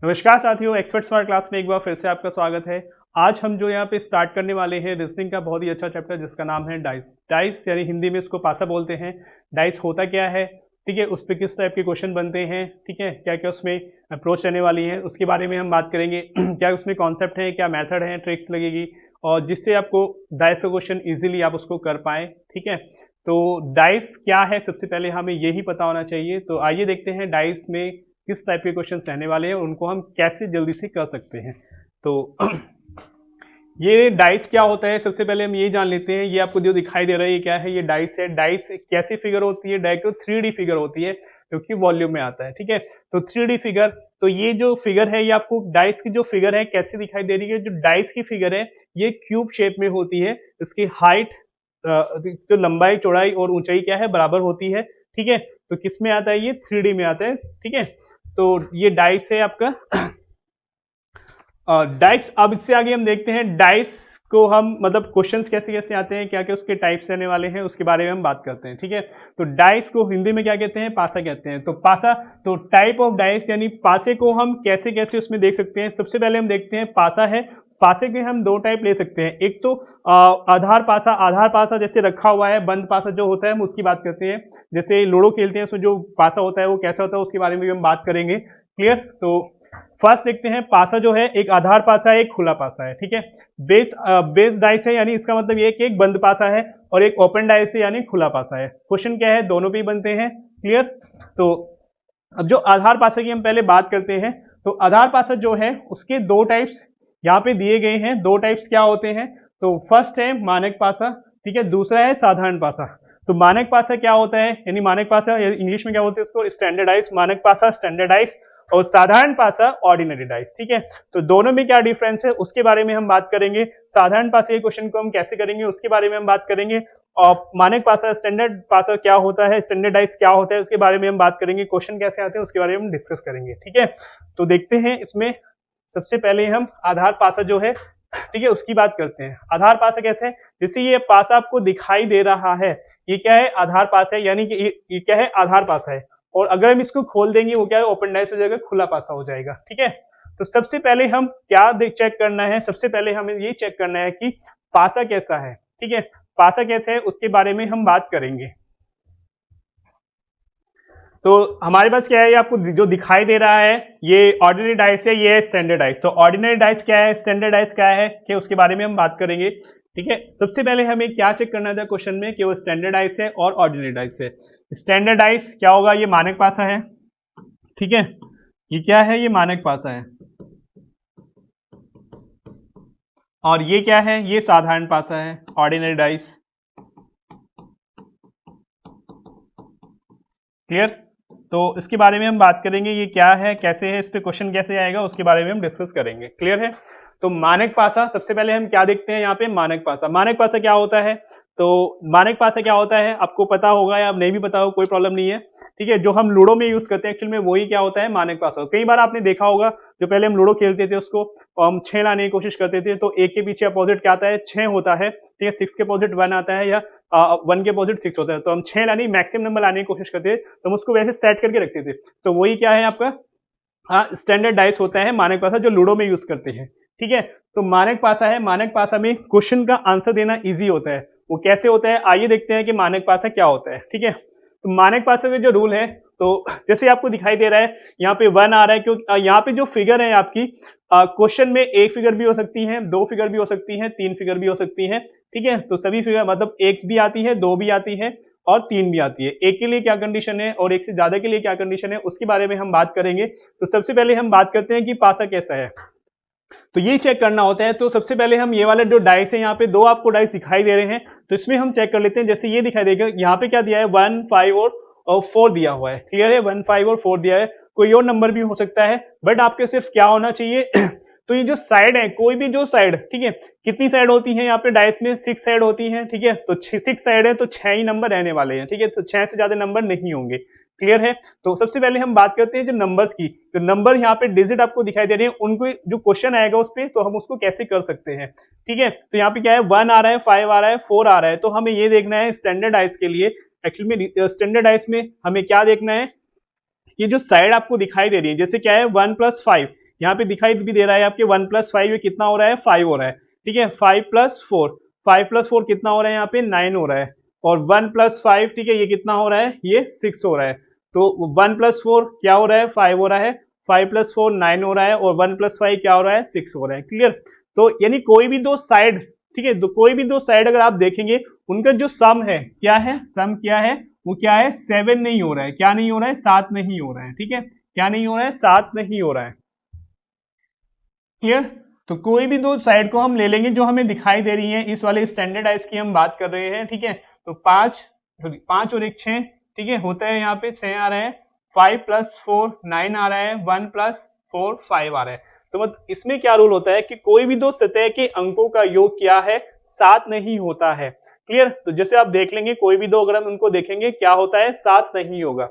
नमस्कार साथियों, expert smart class में एक बार फिर से आपका स्वागत है। आज हम जो यहाँ पे स्टार्ट करने वाले हैं रीजनिंग का बहुत ही अच्छा चैप्टर जिसका नाम है डाइस। डाइस यानी हिंदी में इसको पासा बोलते हैं। डाइस होता क्या है, ठीक है, उस पर किस टाइप के क्वेश्चन बनते हैं, ठीक है, क्या क्या उसमें अप्रोच रहने वाली है उसके बारे में हम बात करेंगे। क्या उसमें कॉन्सेप्ट है, क्या मैथड है, ट्रिक्स लगेगी और जिससे आपको डाइस का क्वेश्चन ईजिली आप उसको कर पाए, ठीक है। तो डाइस क्या है, सबसे पहले हमें यही पता होना चाहिए। तो आइए देखते हैं डाइस में किस टाइप के क्वेश्चन रहने वाले हैं, उनको हम कैसे जल्दी से कर सकते हैं। तो ये डाइस क्या होता है, सबसे पहले हम ये जान लेते हैं। ये आपको जो दिखाई दे रहा है ये क्या है, ये डाइस है। डाइस कैसी फिगर होती है, डाइस 3D फिगर होती है क्योंकि वॉल्यूम में आता है, ठीक है। तो 3D फिगर, तो ये जो फिगर है ये आपको डाइस की जो फिगर है कैसे दिखाई दे रही है। जो डाइस की फिगर है ये क्यूब शेप में होती है। इसकी हाइट, जो लंबाई चौड़ाई और ऊंचाई क्या है, बराबर होती है, ठीक है। तो किस में आता है, ये 3D में आता है, ठीक है। तो ये डाइस है आपका डाइस। अब इससे आगे हम देखते हैं डाइस को हम मतलब क्वेश्चंस कैसे कैसे आते हैं, क्या क्या उसके टाइप्स रहने वाले हैं उसके बारे में हम बात करते हैं, ठीक है। तो डाइस को हिंदी में क्या कहते हैं, पासा कहते हैं। तो पासा, तो टाइप ऑफ डाइस यानी पासे को हम कैसे कैसे उसमें देख सकते हैं। सबसे पहले हम देखते हैं पासा है। पासे के हम दो टाइप ले सकते हैं। एक तो आधार पासा। आधार पासा जैसे रखा हुआ है, बंद पासा जो होता है हम उसकी बात करते हैं। जैसे लूडो खेलते हैं उसमें जो पासा होता है वो कैसा होता है उसके बारे में भी हम बात करेंगे, क्लियर। तो फर्स्ट देखते हैं पासा जो है, एक आधार पासा है, एक खुला पासा है, ठीक है। बेस डाइस है यानी इसका मतलब ये कि एक बंद पासा है और एक ओपन डाइस है यानी खुला पासा है। क्वेश्चन क्या है, दोनों पे ही बनते हैं, क्लियर। तो अब जो आधार पासा की हम पहले बात करते हैं। तो आधार पासा जो है उसके दो टाइप्स यहाँ पे दिए गए हैं। दो टाइप्स क्या होते हैं, तो फर्स्ट है मानक पासा, ठीक है, दूसरा है साधारण पासा। तो मानक पासा क्या होता है, यानी मानक पासा इंग्लिश में क्या बोलते हैं उसको, स्टैंडर्डाइज। मानक पासा स्टैंडर्डाइज और साधारण पासा ऑर्डिनरी डाइस, ठीक है। तो दोनों में क्या डिफरेंस है उसके बारे में हम बात करेंगे। साधारण पासा के क्वेश्चन को हम कैसे करेंगे उसके बारे में हम बात करेंगे। और मानक पासा स्टैंडर्ड पासा क्या होता है, स्टैंडर्डाइज क्या होता है उसके बारे में हम बात करेंगे। क्वेश्चन कैसे आते हैं उसके बारे में हम डिस्कस करेंगे, ठीक है। तो देखते हैं इसमें सबसे पहले हम आधार पासा जो है, ठीक है, उसकी बात करते हैं। आधार पासा कैसे है, जैसे ये पासा आपको दिखाई दे रहा है, ये क्या है, आधार पासा है, यानी कि ये क्या है, आधार पासा है। और अगर हम इसको खोल देंगे वो क्या है, ओपन डाइस हो जाएगा, खुला पासा हो जाएगा, ठीक है। तो सबसे पहले हम क्या चेक करना है, सबसे पहले हमें ये चेक करना है कि पासा कैसा है, ठीक है। पासा कैसे है उसके बारे में हम बात करेंगे। तो हमारे पास क्या है, ये आपको जो दिखाई दे रहा है ये ऑर्डिनरी डाइस है, ये स्टैंडर्ड डाइस। तो ऑर्डिनरी डाइस क्या है, स्टैंडर्ड डाइस क्या है, कि उसके बारे में हम बात करेंगे, ठीक है। सबसे पहले हमें क्या चेक करना था क्वेश्चन में, कि वो स्टैंडर्ड डाइस है और ऑर्डिनरी डाइस है। स्टैंडर्ड डाइस क्या होगा, ये मानक पासा है, ठीक है। ये क्या है, ये मानक पासा है। और ये क्या है, ये साधारण पासा है, ऑर्डिनरी डाइस, क्लियर। तो इसके बारे में हम बात करेंगे, ये क्या है, कैसे है, इस पे क्वेश्चन कैसे आएगा उसके बारे में हम डिस्कस करेंगे, क्लियर है। तो मानक पासा, सबसे पहले हम क्या देखते हैं यहाँ पे, मानक पासा। मानक पासा क्या होता है, तो मानक पासा क्या होता है आपको पता होगा या नहीं भी पता हो कोई प्रॉब्लम नहीं है, ठीक है। जो हम लूडो में यूज करते हैं एक्चुअल में वही क्या होता है, मानक पासा। कई बार आपने देखा होगा, जो पहले हम लूडो खेलते थे उसको हम 6 लाने की कोशिश करते थे, तो एक के पीछे अपोजिट क्या आता है, 6 होता है, ठीक है। 6 के अपोजिट 1 आता है, या 1 के अपोजिट 6 होता है। तो हम 6 लाने मैक्सिमम नंबर लाने की कोशिश करते थे, तो हम उसको वैसे सेट करके रखते थे। तो वही क्या है आपका, हाँ, स्टैंडर्ड डाइस होता है मानक पासा, जो लूडो में यूज करते हैं, ठीक है। तो मानक पासा है, मानक पासा में क्वेश्चन का आंसर देना इजी होता है। वो कैसे होता है, आइए देखते हैं कि मानक पासा क्या होता है, ठीक है। तो मानक पासा के जो रूल है, तो जैसे आपको दिखाई दे रहा है यहाँ पे 1 आ रहा है, क्योंकि यहाँ पे जो फिगर है आपकी, क्वेश्चन में एक फिगर भी हो सकती है, दो फिगर भी हो सकती है, तीन फिगर भी हो सकती है, ठीक है। तो सभी फिगर मतलब एक भी आती है, दो भी आती है और तीन भी आती है। एक के लिए क्या कंडीशन है और एक से ज्यादा के लिए क्या कंडीशन है उसके बारे में हम बात करेंगे। तो सबसे पहले हम बात करते हैं कि पासा कैसा है, तो ये चेक करना होता है। तो सबसे पहले हम ये वाले जो डाइस है, यहाँ पे दो आपको डाइस दिखाई दे रहे हैं, तो इसमें हम चेक कर लेते हैं। जैसे ये दिखाई देगा, यहाँ पे क्या दिया है, 1, 5 और 4 दिया हुआ है, क्लियर है। 1, 5 और 4 दिया है, कोई और नंबर भी हो सकता है, बट आपके सिर्फ क्या होना चाहिए तो ये जो साइड है, कोई भी जो साइड, ठीक है, कितनी साइड होती है यहाँ पे डाइस में, 6 साइड होती है, ठीक है। तो 6 साइड है तो 6 ही नंबर रहने वाले हैं, ठीक है। तो 6 से ज्यादा नंबर नहीं होंगे, क्लियर है। तो सबसे पहले हम बात करते हैं जो नंबर्स की। जो नंबर यहाँ पे डिजिट आपको दिखाई दे रहे हैं, उनको जो क्वेश्चन आएगा उस पर, तो हम उसको कैसे कर सकते हैं, ठीक है। तो यहाँ पे क्या है, 1 आ रहा है, 5 आ रहा है, 4 आ रहा है। तो हमें ये देखना है स्टैंडर्ड आइस के लिए, एक्चुअली में स्टैंडर्ड आइस में हमें क्या देखना है, ये जो साइड आपको दिखाई दे रही है, जैसे क्या है 1 + 5, यहाँ पे दिखाई भी दे रहा है आपके 1 + 5 ये कितना हो रहा है 5 हो रहा है, ठीक है। 5 + 4 5 + 4 कितना हो रहा है यहाँ पे 9 हो रहा है, और 1 + 5 ठीक है ये कितना हो रहा है ये 6 हो रहा है। तो 1 + 4 क्या हो रहा है 5 हो रहा है, 5 + 4 9 हो रहा है, और 1 + 5 क्या हो रहा है 6 हो रहा है। क्लियर। तो यानी कोई भी दो साइड, ठीक है, कोई भी दो साइड अगर आप देखेंगे उनका जो सम है क्या है, सम क्या है वो क्या है 7 नहीं हो रहा है, क्या नहीं हो रहा है 7 नहीं हो रहा है, ठीक है, क्या नहीं हो रहा है 7 नहीं हो रहा है। क्लियर। तो कोई भी दो साइड को हम ले लेंगे जो हमें दिखाई दे रही है, इस वाले स्टैंडर्डाइज की हम बात कर रहे हैं, ठीक है। तो 5 और 1 6, ठीक है, होता है यहाँ पे 6 आ रहा है, 5 + 4 9 आ रहा है, 1 + 4 5 आ रहा है। तो मतलब इसमें क्या रूल होता है कि कोई भी दो सतह के अंकों का योग क्या है 7 नहीं होता है। क्लियर। तो जैसे आप देख लेंगे कोई भी दो अगर हम उनको देखेंगे क्या होता है 7 नहीं होगा,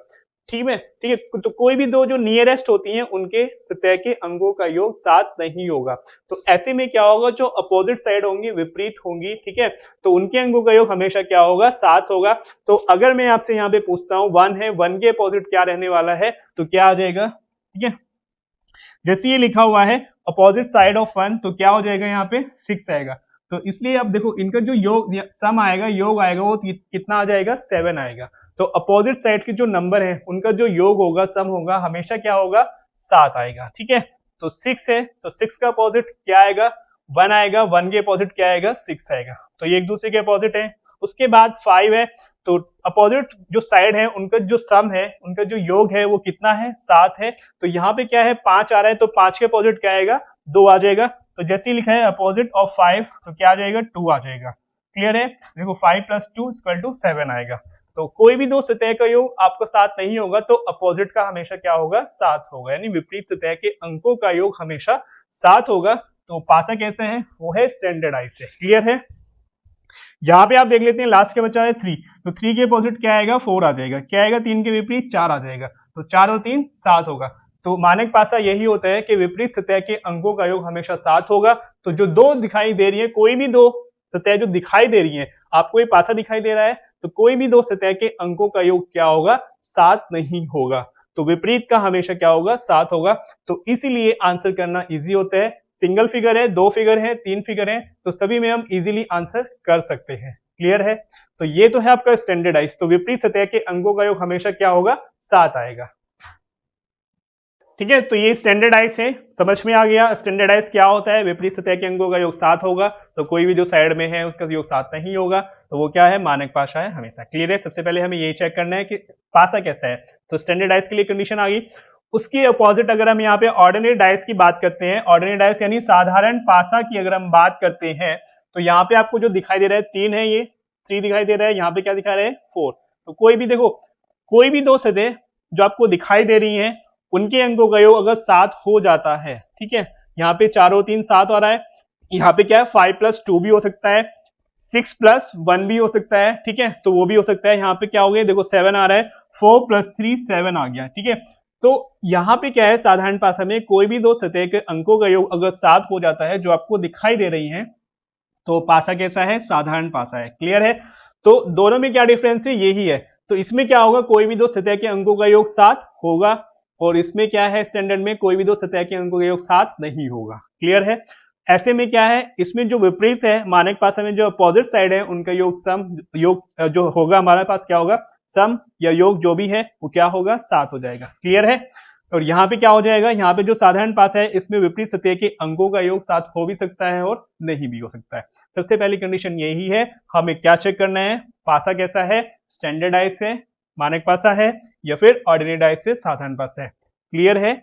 ठीक है, ठीक है। तो कोई भी दो जो नियरेस्ट होती हैं उनके सतह के अंगों का योग 7 नहीं होगा। तो ऐसे में क्या होगा जो अपोजिट साइड होंगी विपरीत होंगी, ठीक है, तो उनके अंगों का योग हमेशा क्या होगा 7 होगा। तो अगर मैं आपसे यहाँ पे पूछता हूँ 1 है, 1 के अपोजिट क्या रहने वाला है, तो क्या आ जाएगा, ठीक है। जैसे ये लिखा हुआ है अपोजिट साइड ऑफ 1, तो क्या हो जाएगा यहाँ पे 6 आएगा। तो इसलिए अब देखो इनका जो योग सम आएगा योग आएगा वो कितना आ जाएगा 7 आएगा। तो अपोजिट साइड के जो नंबर है उनका जो योग होगा सम होगा हमेशा क्या होगा 7 आएगा, ठीक है। तो 6 है तो 6 का अपोजिट क्या आएगा 1 आएगा, 1 के अपोजिट क्या आएगा 6 आएगा, तो ये एक दूसरे के अपोजिट है। उसके बाद 5 है, तो अपोजिट जो साइड है उनका जो सम है उनका जो योग है वो कितना है 7 है। तो यहाँ पे क्या है 5 आ रहा है, तो 5 के अपोजिट क्या आएगा 2 आ जाएगा। तो जैसे ही लिखा है अपोजिट ऑफ 5 तो क्या आ जाएगा 2 आ जाएगा। क्लियर है। देखो 5 + 2 = 7 आएगा। तो कोई भी दो सतह का योग आपका 7 नहीं होगा, तो अपोजिट का हमेशा क्या होगा 7 होगा, यानी विपरीत सतह के अंकों का योग हमेशा 7 होगा। तो पासा कैसे है वो है स्टैंडर्डाइज है। क्लियर है। यहाँ पे आप देख लेते हैं लास्ट के बचा है 3, तो 3 के अपोजिट क्या आएगा 4 आ जाएगा, क्या आएगा 3 के विपरीत 4 आ जाएगा, तो 4 और 3 7 होगा। तो मानक पासा यही होता है कि विपरीत सतह के अंकों का योग हमेशा 7 होगा। तो जो दो दिखाई दे रही है, कोई भी दो सतह जो दिखाई दे रही है, आपको ये पासा दिखाई दे रहा है, तो कोई भी दो सतह के अंकों का योग क्या होगा 7 नहीं होगा। तो विपरीत का हमेशा क्या होगा 7 होगा। तो इसीलिए आंसर करना इजी होता है। सिंगल फिगर है, 2 फिगर है, 3 फिगर है, तो सभी में हम इजीली आंसर कर सकते हैं। क्लियर है। तो ये तो है आपका स्टैंडर्डाइज। तो विपरीत सतह के अंकों का योग हमेशा क्या होगा 7 आएगा। ठीक है, तो ये स्टैंडर्डाइज है, समझ में आ गया स्टैंडर्डाइज क्या होता है। विपरीत सतह के अंकों का योग 7 होगा, तो कोई भी जो साइड में है उसका योग 7 नहीं होगा, तो वो क्या है मानक पासा है हमेशा। क्लियर है। सबसे पहले हमें ये चेक करना है कि पासा कैसा है। तो स्टैंडर्डाइज के लिए कंडीशन आ गई। उसकी अपोजिट अगर हम यहाँ पे ऑर्डिनरी डाइस की बात करते हैं, ऑर्डिनरी डाइस यानी साधारण पासा की अगर हम बात करते हैं, तो यहाँ पे आपको जो दिखाई दे रहा है 3 है, ये 3 दिखाई दे रहा है, यहाँ पे क्या दिखा रहा है 4। तो कोई भी देखो कोई भी दो सतह जो आपको दिखाई दे रही हैं उनके अंकों का योग अगर 7 हो जाता है, ठीक है, यहाँ पे 4 और 3 7 आ रहा है, यहाँ पे क्या है 5 + 2 भी हो सकता है, 6 + 1 भी हो सकता है, ठीक है, तो वो भी हो सकता है। यहाँ पे क्या हो गया देखो 7 आ रहा है, 4 + 3 7 आ गया, ठीक है। तो यहाँ पे क्या है साधारण पासा में कोई भी दो सतह के अंकों का योग अगर 7 हो जाता है जो आपको दिखाई दे रही है, तो पासा कैसा है साधारण पासा है। क्लियर है। तो दोनों में क्या डिफरेंस है यही है। तो इसमें क्या होगा कोई भी दो सतह के अंकों का योग 7 होगा, और इसमें क्या है स्टैंडर्ड में कोई भी दो सतह के अंकों का योग 7 नहीं होगा। क्लियर है। ऐसे में क्या है इसमें जो विपरीत है मानक पासा में जो अपोजिट साइड है उनका योग सम योग जो होगा हमारे पास क्या होगा सम या योग जो भी है वो क्या होगा 7 हो जाएगा। क्लियर है। और यहाँ पे क्या हो जाएगा, यहाँ पे जो साधारण पासा है इसमें विपरीत सतह के अंकों का योग 7 हो भी सकता है और नहीं भी हो सकता है। सबसे पहली कंडीशन यही है, हमें क्या चेक करना है पासा कैसा है स्टैंडर्डाइज है मानक पासा है या फिर ऑर्डिनरी डाइस से साधारण पासा है। क्लियर है।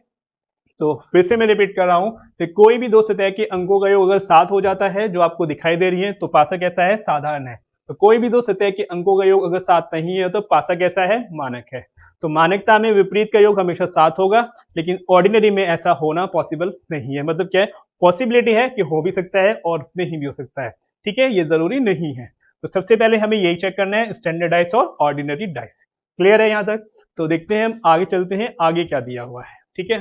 तो फिर से मैं रिपीट कर रहा हूं कि कोई भी दो सतह के अंकों का योग अगर 7 हो जाता है जो आपको दिखाई दे रही है तो पासा कैसा है साधारण है। तो कोई भी दो सतह के अंकों का योग अगर 7 नहीं है तो पासा कैसा है मानक है। तो मानकता में विपरीत का योग हमेशा 7 होगा, लेकिन ऑर्डिनरी में ऐसा होना पॉसिबल नहीं है। मतलब क्या है पॉसिबिलिटी है कि हो भी सकता है और नहीं भी हो सकता है, ठीक है, ये जरूरी नहीं है। तो सबसे पहले हमें यही चेक करना है स्टैंडर्डाइज और ऑर्डिनरी डाइस। क्लियर है यहां तक। तो देखते हैं हम आगे चलते हैं आगे क्या दिया हुआ है। ठीक है।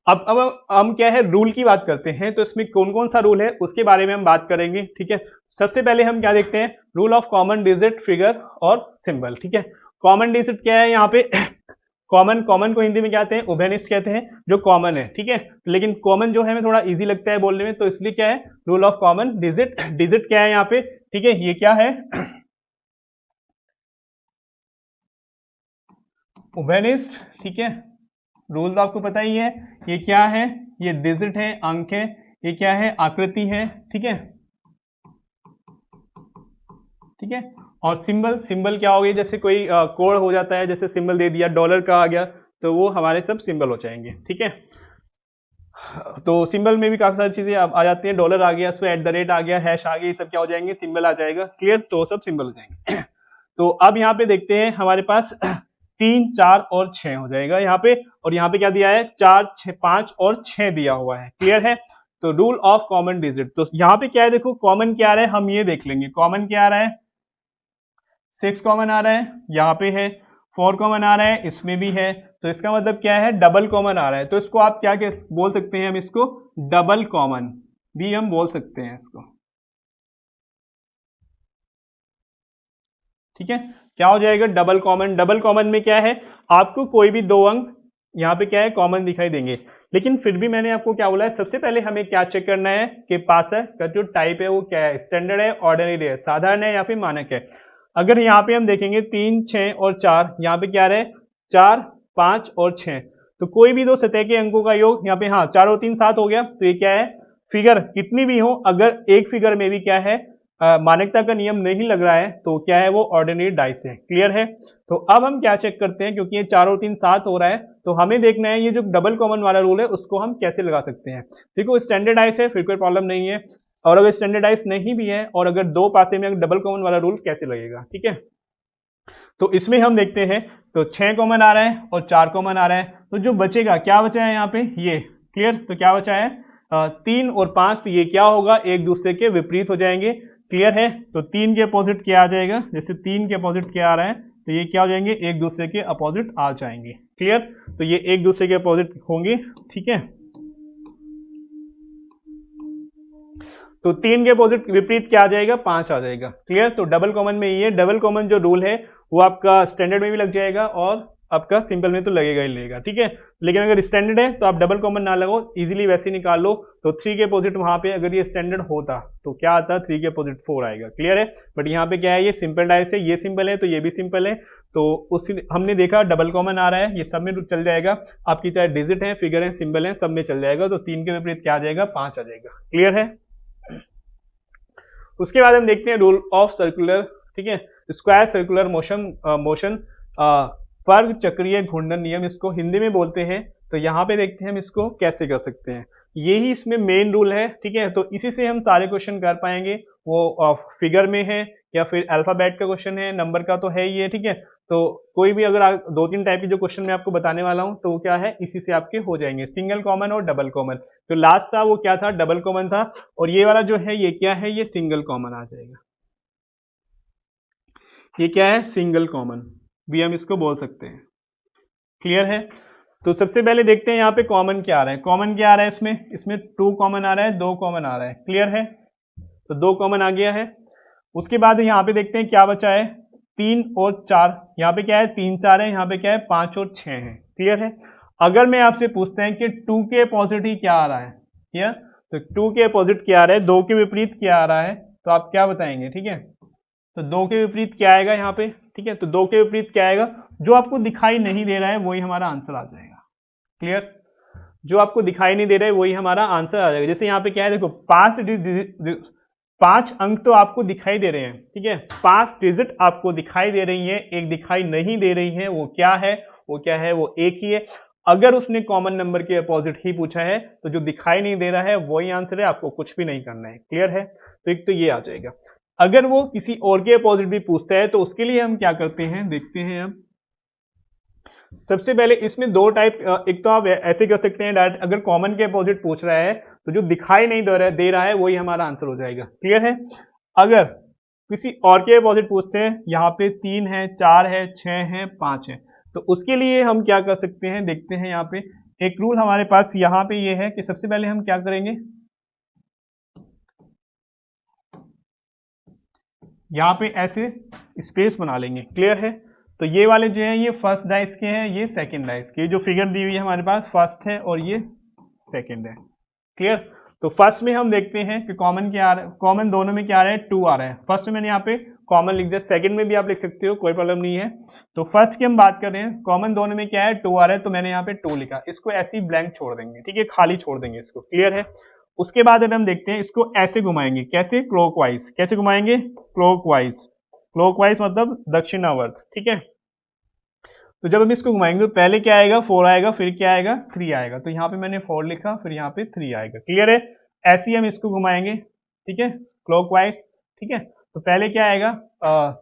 अब हम क्या है रूल की बात करते हैं, तो इसमें कौन कौन सा रूल है उसके बारे में हम बात करेंगे। ठीक है। सबसे पहले हम क्या देखते हैं rule of common digit figure और सिंबल। ठीक है। कॉमन डिजिट क्या है यहाँ पे कॉमन, कॉमन को हिंदी में क्या कहते हैं, उभयनिष्ठ कहते हैं, जो कॉमन है, ठीक है। लेकिन कॉमन जो है हमें थोड़ा इजी लगता है बोलने में, तो इसलिए क्या है, rule of common digit, digit क्या है यहाँ पे, ठीक है, ये क्या है, उभयनिष्ठ, ठीक है। रूल आपको पता ही है, ये क्या है, ये डिजिट है, अंक है, ये क्या है, आकृति है, ठीक है, ठीक है। और सिंबल, सिंबल क्या हो गया, जैसे कोई कोड हो जाता है, जैसे सिंबल दे दिया, डॉलर का आ गया, तो वो हमारे सब सिंबल हो जाएंगे, ठीक है। तो सिंबल में भी काफी सारी चीजें आ जाती हैं, डॉलर आ गया, उसमें एट द रेट आ गया, हैश आ गई, सब क्या हो जाएंगे, सिंबल आ जाएगा, क्लियर, तो सब सिंबल हो जाएंगे। तो अब यहाँ पे देखते हैं हमारे पास 3, 4 और 6 हो जाएगा यहाँ पे, और यहाँ पे क्या दिया है, 4, 6, 5 और 6 दिया हुआ है, क्लियर है। तो रूल ऑफ कॉमन डिजिट, तो यहाँ पे क्या है, देखो कॉमन क्या आ रहा है, हम ये देख लेंगे, कॉमन क्या आ रहा है, 6 कॉमन आ रहा है, यहाँ पे है, 4 कॉमन आ रहा है, इसमें भी है, तो इसका मतलब क्या है, डबल कॉमन आ रहा है, तो इसको आप क्या बोल सकते हैं, हम इसको डबल कॉमन भी हम बोल सकते हैं इसको, ठीक है। क्या हो जाएगा, डबल कॉमन, डबल कॉमन में क्या है, आपको कोई भी दो अंक यहाँ पे क्या है, कॉमन दिखाई देंगे, लेकिन फिर भी मैंने आपको क्या बोला है, सबसे पहले हमें क्या चेक करना है कि पासर का जो टाइप है वो क्या है, स्टैंडर्ड है, ऑर्डिनरी है, साधारण है या फिर मानक है। अगर यहाँ पे हम देखेंगे 3, 6 और 4, यहाँ पे क्या रहे, 4, 5 और 6, तो कोई भी दो सतह के अंकों का योग यहाँ पे, हाँ 4 और 3 7 हो गया, तो ये क्या है, फिगर कितनी भी हो, अगर एक फिगर में भी क्या है, मानकता का नियम नहीं लग रहा है, तो क्या है, वो ऑर्डिनरी डाइस है, क्लियर है। तो अब हम क्या चेक करते हैं, क्योंकि ये 4 और 3 7 हो रहा है, तो हमें देखना है ये जो डबल कॉमन वाला रूल है उसको हम कैसे लगा सकते हैं। देखो स्टैंडर्ड डाइस है, फिर कोई प्रॉब्लम नहीं है, और अगर स्टैंडर्डाइज नहीं भी है, और अगर दो पासे में डबल कॉमन वाला रूल कैसे लगेगा, ठीक है। तो इसमें हम देखते हैं, तो 6 कॉमन आ रहा है और 4 कॉमन आ रहा है, तो जो बचेगा, क्या बचा है यहाँ पे, ये, क्लियर, तो क्या बचा है, 3 और 5, तो ये क्या होगा, एक दूसरे के विपरीत हो जाएंगे, क्लियर है। तो 3 के अपोजिट क्या आ जाएगा, जैसे 3 के अपोजिट क्या आ रहा है, तो ये क्या हो जाएंगे, एक दूसरे के अपोजिट आ जाएंगे, क्लियर, तो ये एक दूसरे के अपोजिट होंगे, ठीक है। तो 3 के अपोजिट विपरीत क्या आ जाएगा, 5 आ जाएगा, क्लियर। तो डबल कॉमन में ये डबल कॉमन जो रूल है वो आपका स्टैंडर्ड में भी लग जाएगा और आपका सिंपल में तो लगेगा ही लगेगा, ठीक है। लेकिन अगर स्टैंडर्ड है तो आप डबल कॉमन ना लगाओ, इजीली वैसे निकाल लो। तो 3 के अपोजिट वहां पे अगर ये स्टैंडर्ड होता तो क्या आता, 3 के अपोजिट 4 आएगा, क्लियर है। बट यहाँ पे क्या है, ये सिंपल डाइस है, ये सिंपल है तो ये भी सिंपल है, तो उसी हमने देखा डबल कॉमन आ रहा है, ये सब में चल जाएगा, आपकी चाहे डिजिट है, फिगर है, सिंबल है, सब में चल जाएगा। तो 3 के विपरीत क्या आ जाएगा, 5 आ जाएगा, क्लियर है। उसके बाद हम देखते हैं रूल ऑफ सर्कुलर, ठीक है, स्क्वायर सर्कुलर मोशन, मोशन वर्ग चक्रीय घूर्णन नियम इसको हिंदी में बोलते हैं। तो यहाँ पे देखते हैं हम इसको कैसे कर सकते हैं, यही इसमें मेन रूल है, ठीक है। तो इसी से हम सारे क्वेश्चन कर पाएंगे, वो फिगर में है या फिर अल्फाबेट का क्वेश्चन है, नंबर का तो है ही है, ठीक है। तो कोई भी अगर 2-3 टाइप के जो क्वेश्चन मैं आपको बताने वाला हूं, तो वो क्या है, इसी से आपके हो जाएंगे, सिंगल कॉमन और डबल कॉमन। तो लास्ट था वो क्या था, डबल कॉमन था, और ये वाला जो है ये क्या है, ये सिंगल कॉमन आ जाएगा, ये क्या है, सिंगल कॉमन भी हम इसको बोल सकते हैं, क्लियर है। तो सबसे पहले देखते हैं यहाँ पे कॉमन क्या आ रहा है, कॉमन क्या आ रहा है इसमें, इसमें 2 कॉमन आ रहा है, 2 कॉमन आ रहा है, क्लियर है। तो 2 कॉमन आ गया है। उसके बाद यहाँ पे देखते हैं क्या बचा है, 3 और 4, यहाँ पे क्या है, 3 4 है, यहाँ पे क्या है, 5 और 6 है, क्लियर है। अगर मैं आपसे पूछते हैं कि 2 के अपोजिट ही क्या आ रहा है, क्लियर, तो 2 के अपोजिट क्या आ रहा है, 2 के विपरीत क्या आ रहा है, तो आप क्या बताएंगे, ठीक है। तो 2 के विपरीत क्या आएगा यहाँ पे, ठीक है, तो 2 के विपरीत क्या आएगा, जो आपको दिखाई नहीं दे रहा है वही हमारा आंसर आ जाएगा, क्लियर। जो आपको दिखाई नहीं दे रहा है वही हमारा आंसर आ जाएगा। जैसे यहाँ पे क्या है, देखो 5 अंक तो आपको दिखाई दे रहे हैं, ठीक है, 5 डिजिट आपको दिखाई दे रही है, एक दिखाई नहीं दे रही है, वो क्या है, वो क्या है, वो एक ही है। अगर उसने कॉमन नंबर के अपोजिट ही पूछा है तो जो दिखाई नहीं दे रहा है वही आंसर है, आपको कुछ भी नहीं करना है, क्लियर है। तो एक तो ये आ जाएगा। अगर वो किसी और के अपोजिट भी पूछता है तो उसके लिए हम क्या करते हैं, देखते हैं हम। सबसे पहले इसमें दो टाइप, एक तो आप ऐसे कर सकते हैं डायरेक्ट, अगर कॉमन के अपोजिट पूछ रहा है तो जो दिखाई नहीं दे रहा है वही हमारा आंसर हो जाएगा, क्लियर है। अगर किसी और के अपोजिट पूछते हैं, यहाँ पे 3 है, 4 है, 6 है, 5 है, तो उसके लिए हम क्या कर सकते हैं, देखते हैं। यहाँ पे एक रूल हमारे पास यहाँ पे ये है कि सबसे पहले हम क्या करेंगे, यहाँ पे ऐसे स्पेस बना लेंगे, क्लियर है। तो ये वाले जो है ये फर्स्ट डाइस के हैं, ये सेकंड डाइस के। जो फिगर दी हुई है हमारे पास फर्स्ट है और ये सेकंड है। क्लियर। तो फर्स्ट में हम देखते हैं कि कॉमन क्या आ रहा है, कॉमन दोनों में क्या आ रहा है, 2 आ रहा है। फर्स्ट में मैंने यहाँ पे कॉमन लिख दिया, सेकंड में भी आप लिख सकते हो, कोई प्रॉब्लम नहीं है। तो फर्स्ट की हम बात कर रहे हैं, कॉमन दोनों में क्या है, 2 आ रहा है, तो मैंने यहाँ पे 2 लिखा। इसको ऐसे ही ब्लैंक छोड़ देंगे, ठीक है, खाली छोड़ देंगे इसको। क्लियर है। उसके बाद अब हम देखते हैं, इसको ऐसे घुमाएंगे, कैसे, क्लॉकवाइज। कैसे घुमाएंगे, क्लॉकवाइज। क्लॉकवाइज मतलब दक्षिणावर्त, ठीक है। तो जब हम इसको घुमाएंगे तो पहले क्या आएगा, 4 आएगा, फिर क्या आएगा, 3 आएगा। तो यहाँ पे मैंने 4 लिखा, फिर यहाँ पे 3 आएगा। क्लियर है। ऐसे ही हम इसको घुमाएंगे, ठीक है, क्लॉकवाइज, ठीक है। तो पहले क्या आएगा,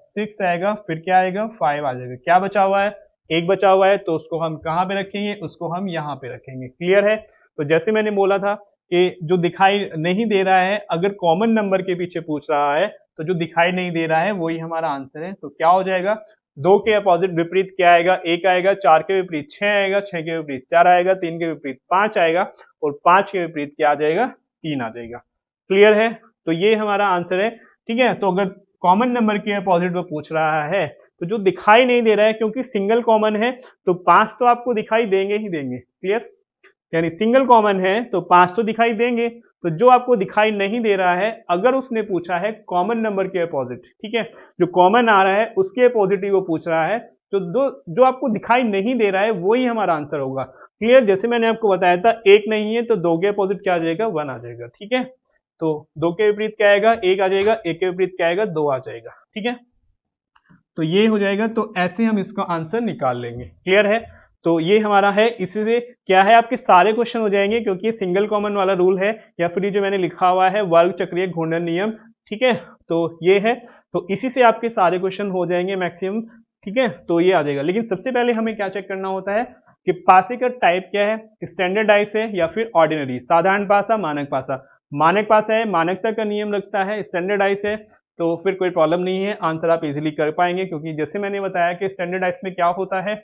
6 आएगा, फिर क्या आएगा, 5 आ जाएगा। क्या बचा हुआ है, 1 बचा हुआ है, तो उसको हम कहाँ पे रखेंगे, उसको हम यहाँ पे रखेंगे। क्लियर है। तो जैसे मैंने बोला था कि जो दिखाई नहीं दे रहा है, अगर कॉमन नंबर के पीछे पूछ रहा है, तो जो दिखाई नहीं दे रहा है वही हमारा आंसर है। तो क्या हो जाएगा, 2 के अपोजिट विपरीत क्या आएगा, 1 आएगा, 4 के विपरीत 6 आएगा, 6 के विपरीत 4 आएगा, 3 के विपरीत 5 आएगा, और 5 के विपरीत क्या आ जाएगा, 3 आ जाएगा। क्लियर है। तो ये हमारा आंसर है, ठीक है। तो अगर कॉमन नंबर के अपोजिट वो पूछ रहा है, तो जो दिखाई नहीं दे रहा है, क्योंकि सिंगल कॉमन है, तो 5 तो आपको दिखाई देंगे ही देंगे। क्लियर। यानी सिंगल कॉमन है तो 5 तो दिखाई देंगे। तो जो आपको दिखाई नहीं दे रहा है, अगर उसने पूछा है कॉमन नंबर के अपोजिट, ठीक है, जो कॉमन आ रहा है उसके अपोजिट ही वो पूछ रहा है, तो जो आपको दिखाई नहीं दे रहा है वही हमारा आंसर होगा। क्लियर। जैसे मैंने आपको बताया था, 1 नहीं है तो 2 के अपोजिट क्या आ जाएगा, 1 आ जाएगा। ठीक है। तो 2 के विपरीत क्या आएगा, 1 आ जाएगा, 1 के विपरीत क्या आएगा, 2 आ जाएगा। ठीक है। तो ये हो जाएगा। तो ऐसे हम इसका आंसर निकाल लेंगे। क्लियर है। तो ये हमारा है, इसी से क्या है, आपके सारे क्वेश्चन हो जाएंगे, क्योंकि ये सिंगल कॉमन वाला रूल है, या फिर ये जो मैंने लिखा हुआ है वर्ग चक्रीय घूर्णन नियम। ठीक है। तो ये है, तो इसी से आपके सारे क्वेश्चन हो जाएंगे मैक्सिमम। ठीक है। तो ये आ जाएगा। लेकिन सबसे पहले हमें क्या चेक करना होता है कि पासे का टाइप क्या है, स्टैंडर्डाइज है या फिर ऑर्डिनरी, साधारण पासा, मानक पासा। मानक पासा है, मानकता का नियम लगता है। स्टैंडर्डाइज है तो फिर कोई प्रॉब्लम नहीं है, आंसर आप इजीली कर पाएंगे, क्योंकि जैसे मैंने बताया कि स्टैंडर्डाइज में क्या होता है,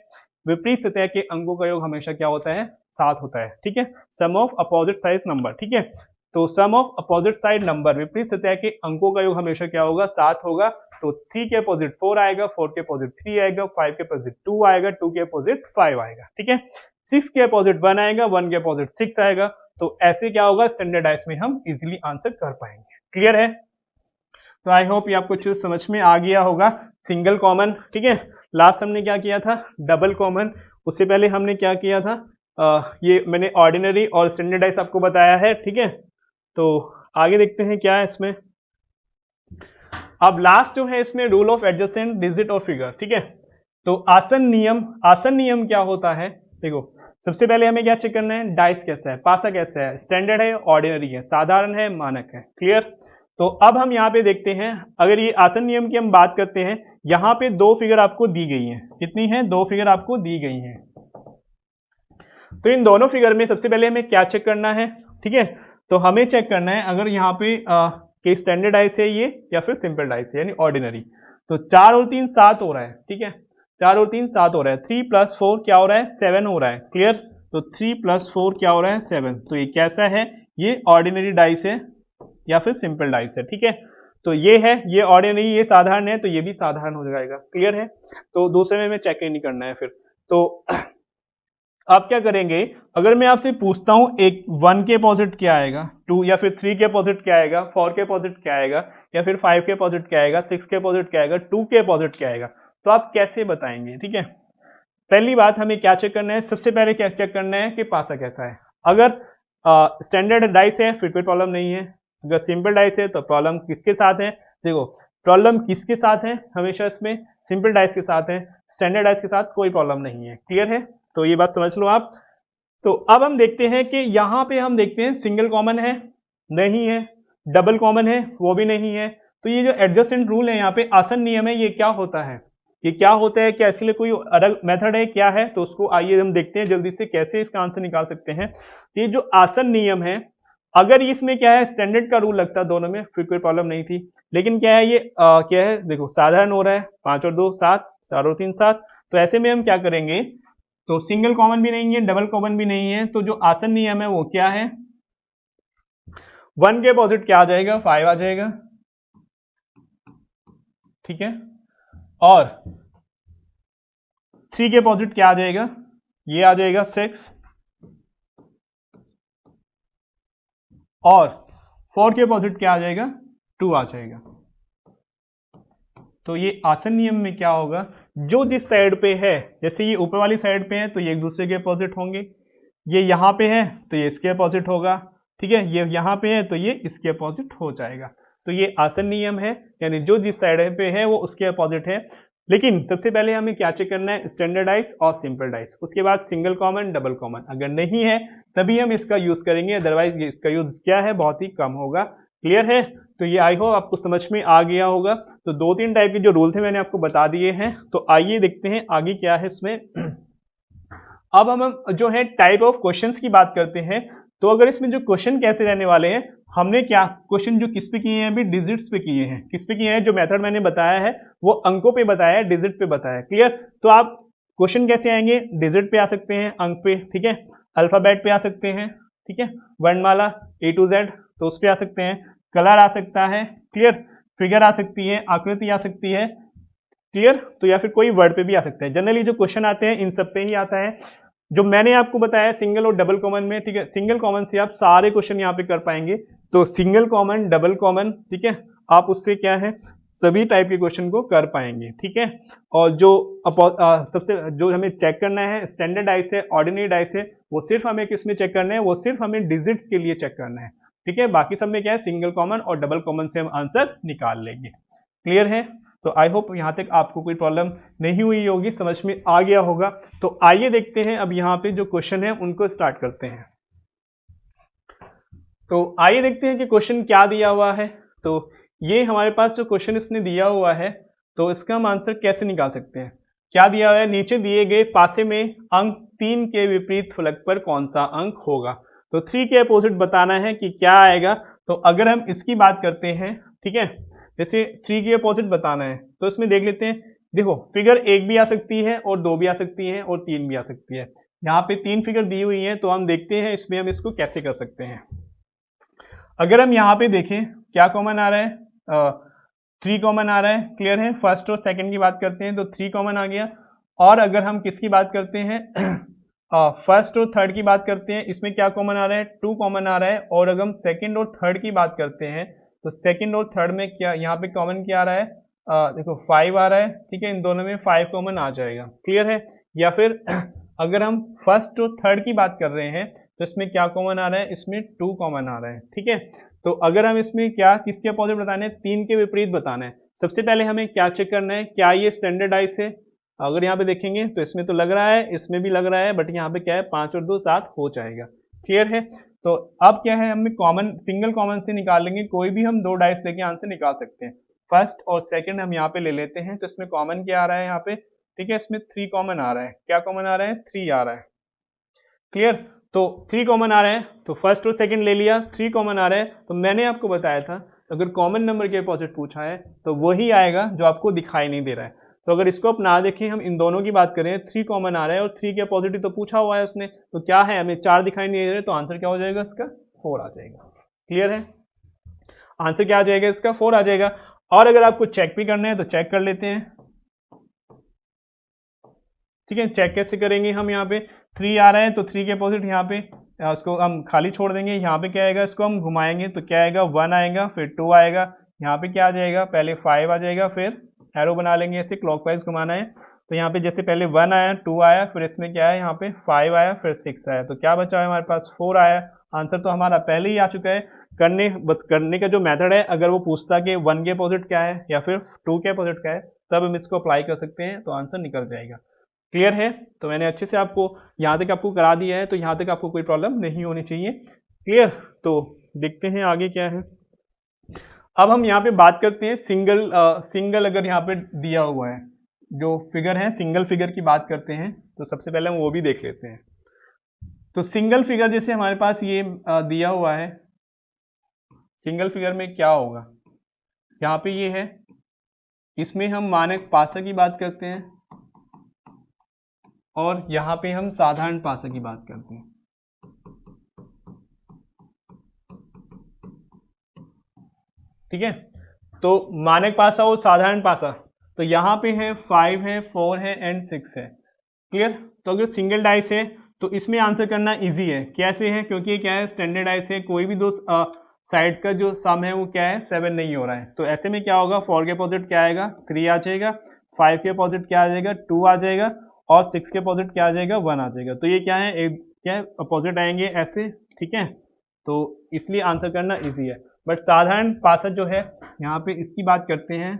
विपरीत सतह के अंकों का योग हमेशा क्या होता है, 7 होता है। ठीक है। सम ऑफ अपोजिट साइड नंबर। ठीक है। तो सम ऑफ अपोजिट साइड नंबर, विपरीत सतह के अंकों का योग हमेशा क्या होगा, 7 होगा। तो 3 के अपोजिट 4 आएगा, 4 के अपोजिट 3 आएगा, 5 के अपोजिट 2 आएगा, 2 के अपोजिट 5 आएगा। ठीक है। 6 के अपोजिट 1 आएगा, 1 के अपोजिट 6 आएगा। तो ऐसे क्या होगा, स्टैंडर्डाइज में हम इजीली आंसर कर पाएंगे। क्लियर है। तो आई होप ये आपको चीज समझ में आ गया होगा। सिंगल कॉमन, ठीक है, लास्ट हमने क्या किया था, डबल कॉमन। उससे पहले हमने क्या किया था, ये मैंने ऑर्डिनरी और स्टैंडर्डाइज आपको बताया है। ठीक है। तो आगे देखते हैं क्या है इसमें। अब लास्ट जो है इसमें रूल ऑफ एडजस्टेंट डिजिट और फिगर। ठीक है। तो आसन नियम, आसन नियम क्या होता है, देखो सबसे पहले हमें क्या चेक करना है, डाइस कैसा है, पासा कैसा है, स्टैंडर्ड है, ऑर्डिनरी है, साधारण है, मानक है। क्लियर। तो अब हम यहाँ पे देखते हैं, अगर ये आसन नियम की हम बात करते हैं, यहाँ पे 2 फिगर आपको दी गई हैं। कितनी है, 2 फिगर आपको दी गई हैं। तो इन दोनों फिगर में सबसे पहले हमें क्या चेक करना है, ठीक है, तो हमें चेक करना है अगर यहाँ पे के स्टैंडर्ड डाइस है ये या फिर सिंपल डाइस है, यानी ऑर्डिनरी। तो 4 और 3 7 हो रहा है। ठीक है। 4 और 3 7 हो रहा है। 3 + 4 क्या हो रहा है, 7 हो रहा है। क्लियर। तो 3 + 4 क्या हो रहा है, 7। तो ये कैसा है, ये ऑर्डिनरी डाइस है या फिर सिंपल डाइस है। ठीक है। तो ये है, ये ऑर्डिनरी, ये साधारण है, तो ये भी साधारण हो जाएगा। क्लियर है। तो दूसरे में हमें चेक ही नहीं करना है फिर। तो आप क्या करेंगे, अगर मैं आपसे पूछता हूं एक 1 के अपोजिट क्या आएगा, 2 या फिर 3 के अपोजिट क्या आएगा, 4 के अपोजिट क्या आएगा, या फिर 5 के अपोजिट क्या आएगा, 6 के अपोजिट क्या आएगा, 2 के अपोजिट क्या आएगा, तो आप कैसे बताएंगे। ठीक है। पहली बात हमें क्या चेक करना है, सबसे पहले क्या चेक करना है कि पासा कैसा है। अगर स्टैंडर्ड डाइस है फिर कोई प्रॉब्लम नहीं है, अगर सिंपल डाइस है तो प्रॉब्लम किसके साथ है, देखो प्रॉब्लम किसके साथ है, हमेशा इसमें सिंपल डाइस के साथ है, स्टैंडर्ड डाइस के साथ कोई प्रॉब्लम नहीं है। क्लियर है। तो ये बात समझ लो आप। तो अब हम देखते हैं कि यहां पे हम देखते हैं सिंगल कॉमन है, नहीं है, डबल कॉमन है, वो भी नहीं है। तो ये जो एडजस्टेंट रूल है यहाँ पे, आसन नियम है, ये क्या होता है, ये क्या होता है, क्या इसके लिए कोई अलग मेथड है, क्या है, तो उसको आइए हम देखते हैं जल्दी से कैसे इसका आंसर निकाल सकते हैं। ये जो आसन नियम है, अगर इसमें क्या है, स्टैंडर्ड का रूल लगता दोनों में फिर कोई प्रॉब्लम नहीं थी। लेकिन क्या है, ये क्या है, देखो साधारण हो रहा है, 5 और 2 7, 4 और 3 7। तो ऐसे में हम क्या करेंगे, तो सिंगल कॉमन भी नहीं है, डबल कॉमन भी नहीं है, तो जो आसन नियम है वो क्या है, 1 के अपोजिट क्या आ जाएगा, 5 आ जाएगा। ठीक है। और 3 के अपोजिट क्या आ जाएगा, ये आ जाएगा 6, और 4 के अपोजिट क्या आ जाएगा, 2 आ जाएगा। तो ये आसन नियम में क्या होगा, जो जिस साइड पे है, जैसे ये ऊपर वाली साइड पे है तो ये एक दूसरे के अपोजिट होंगे, ये यहां पे है तो ये इसके अपोजिट होगा, ठीक है, ये यहां पे है तो ये इसके अपोजिट हो जाएगा। तो ये आसन नियम है, यानी जो जिस साइड पे है वो उसके अपोजिट है। लेकिन सबसे पहले हमें क्या चेक करना है, स्टैंडर्डाइज और सिंपल डाइज, उसके बाद सिंगल कॉमन, डबल कॉमन। अगर नहीं है तभी हम इसका यूज करेंगे, अदरवाइज इसका यूज क्या है, बहुत ही कम होगा। क्लियर है? तो ये आई होप आपको समझ में आ गया होगा। तो 2-3 टाइप के जो रूल थे मैंने आपको बता दिए हैं। तो आइए देखते हैं आगे क्या है इसमें। अब हम जो है टाइप ऑफ क्वेश्चंस की बात करते हैं। तो अगर इसमें जो क्वेश्चन कैसे रहने वाले हैं, हमने क्या क्वेश्चन जो किस पे किए हैं, अभी डिजिट्स पे किए हैं। किस पे किए हैं, जो मेथड मैंने बताया है वो अंकों पे बताया है, डिजिट पे बताया है। क्लियर? तो आप क्वेश्चन कैसे आएंगे, डिजिट पे आ सकते हैं, अंक पे, ठीक है, अल्फाबेट पे आ सकते हैं, ठीक है, वर्णमाला A to Z, तो उस पे आ सकते हैं, कलर आ सकता है, क्लियर, फिगर आ सकती है, आकृति आ सकती है, क्लियर, तो या फिर कोई वर्ड पे भी आ सकता है। जनरली जो क्वेश्चन आते हैं इन सब पे ही आता है। जो मैंने आपको बताया सिंगल और डबल कॉमन में, ठीक है, सिंगल कॉमन से आप सारे क्वेश्चन यहाँ पे कर पाएंगे। तो सिंगल कॉमन, डबल कॉमन, ठीक है, आप उससे क्या है सभी टाइप के क्वेश्चन को कर पाएंगे, ठीक है। और जो सबसे जो हमें चेक करना है स्टैंडर्ड डाइस है, ऑर्डिनरी डाइस है, वो सिर्फ हमें किसमें चेक करना है, वो सिर्फ हमें डिजिट्स के लिए चेक करना है, ठीक है। बाकी सब में क्या है, सिंगल कॉमन और डबल कॉमन से हम आंसर निकाल लेंगे। क्लियर है? तो आई होप यहां तक आपको कोई प्रॉब्लम नहीं हुई होगी, समझ में आ गया होगा। तो आइए देखते हैं अब यहाँ पे जो क्वेश्चन है उनको स्टार्ट करते हैं। तो आइए देखते हैं कि क्वेश्चन क्या दिया हुआ है। तो ये हमारे पास जो क्वेश्चन इसने दिया हुआ है, तो इसका हम आंसर कैसे निकाल सकते हैं। क्या दिया हुआ है, नीचे दिए गए पासे में अंक 3 के विपरीत फलक पर कौन सा अंक होगा। तो 3 के अपोजिट बताना है कि क्या आएगा। तो अगर हम इसकी बात करते हैं, ठीक है, जैसे 3 के अपोजिट बताना है तो इसमें देख लेते हैं। देखो फिगर 1 भी आ सकती है और 2 भी आ सकती है और 3 भी आ सकती है। यहाँ पे 3 फिगर दी हुई है, तो हम देखते हैं इसमें हम इसको कैसे कर सकते हैं। अगर हम यहाँ पे देखें क्या कॉमन आ रहा है, 3 कॉमन आ रहा है। क्लियर है? फर्स्ट और सेकंड की बात करते हैं तो 3 कॉमन आ गया। और अगर हम किसकी बात करते हैं, फर्स्ट और थर्ड की बात करते हैं, इसमें क्या कॉमन आ रहा है, 2 कॉमन आ रहा है। और अगर हम सेकंड और थर्ड की बात करते हैं तो सेकंड और थर्ड में क्या यहाँ पे कॉमन क्या आ रहा है, देखो 5 आ रहा है, ठीक है, इन दोनों में 5 कॉमन आ जाएगा। क्लियर है? या फिर अगर हम फर्स्ट और थर्ड की बात कर रहे हैं तो इसमें क्या कॉमन आ रहा है, इसमें 2 कॉमन आ रहा है, ठीक है। तो अगर हम इसमें क्या किसके अपोजिट बताना है, 3 के विपरीत बताना है। सबसे पहले हमें क्या चेक करना है, क्या ये स्टैंडर्डाइज है। अगर यहाँ पे देखेंगे तो इसमें तो लग रहा है, इसमें भी लग रहा है, बट यहाँ पे क्या है 5 और 2 7 हो जाएगा। क्लियर है? तो अब क्या है, हमें कॉमन सिंगल कॉमन से निकालेंगे, कोई भी हम 2 डाइस लेके आंसर निकाल सकते हैं। फर्स्ट और सेकंड हम यहाँ पे ले लेते हैं, तो इसमें कॉमन क्या आ रहा है यहाँ पे, ठीक है, इसमें 3 कॉमन आ रहा है। क्या कॉमन आ रहा है, 3 आ रहा है। क्लियर? तो 3 कॉमन आ रहा है, तो फर्स्ट और सेकंड ले लिया, 3 कॉमन आ रहा है। तो मैंने आपको बताया था अगर कॉमन नंबर के अपोजिट पूछा है तो वही आएगा जो आपको दिखाई नहीं दे रहा है। तो अगर इसको आप ना देखें, हम इन दोनों की बात करें, 3 कॉमन आ रहा है और 3 के अपोजिट ही तो पूछा हुआ है उसने, तो क्या है, हमें 4 दिखाई नहीं दे रहे, तो आंसर क्या हो जाएगा इसका, 4 आ जाएगा। क्लियर है? आंसर क्या आ जाएगा इसका, 4 आ जाएगा। और अगर आपको चेक भी करना है तो चेक कर लेते हैं, ठीक है। चेक कैसे करेंगे, हम यहाँ पे 3 आ रहा है तो 3 के अपोजिट यहाँ पे उसको हम खाली छोड़ देंगे। यहाँ पे क्या आएगा, इसको हम घुमाएंगे तो क्या आएगा, 1 आएगा, फिर 2 आएगा, यहाँ पे क्या आ जाएगा, पहले 5 आ जाएगा, फिर एरो बना लेंगे, ऐसे क्लॉकवाइज घुमाना है। तो यहाँ पे जैसे पहले 1 आया, 2 आया, फिर इसमें क्या है, यहाँ पे 5 आया, फिर 6 आया, तो क्या बचा है हमारे पास, 4 आया। आंसर तो हमारा पहले ही आ चुका है। करने का जो मेथड है, अगर वो पूछता कि 1 के अपोजिट क्या है या फिर 2 के अपोजिट क्या है, तब हम इसको अप्लाई कर सकते हैं, तो आंसर निकल जाएगा। क्लियर है? तो मैंने अच्छे से आपको यहाँ तक आपको करा दिया है, तो यहाँ तक आपको कोई प्रॉब्लम नहीं होनी चाहिए। क्लियर? तो देखते हैं आगे क्या है। अब हम यहाँ पे बात करते हैं सिंगल अगर यहाँ पे दिया हुआ है, जो फिगर है सिंगल फिगर की बात करते हैं, तो सबसे पहले हम वो भी देख लेते हैं। तो सिंगल फिगर जैसे हमारे पास ये दिया हुआ है, सिंगल फिगर में क्या होगा, यहाँ पे ये है, इसमें हम मानक पासा की बात करते हैं और यहाँ पे हम साधारण पासा की बात करते हैं। ठीक है, तो मानक पासा और साधारण पासा, तो यहाँ पे है 5 है, 4 है एंड 6 है। क्लियर। तो अगर सिंगल डाइस है तो इसमें आंसर करना इजी है। कैसे है? क्योंकि क्या है, स्टैंडर्ड डाइस है, कोई भी दो साइड का जो सम है वो क्या है, 7 नहीं हो रहा है। तो ऐसे में क्या होगा, 4 के अपोजिट क्या आएगा, 3 आ जाएगा, 5 के अपोजिट क्या आ जाएगा, 2 आ जाएगा, और 6 के अपोजिट क्या आ जाएगा, 1 आ जाएगा। तो ये क्या है, एक क्या है, अपोजिट आएंगे ऐसे, ठीक है। तो इसलिए आंसर करना इजी है। बट साधारण पासा जो है, यहाँ पे इसकी बात करते हैं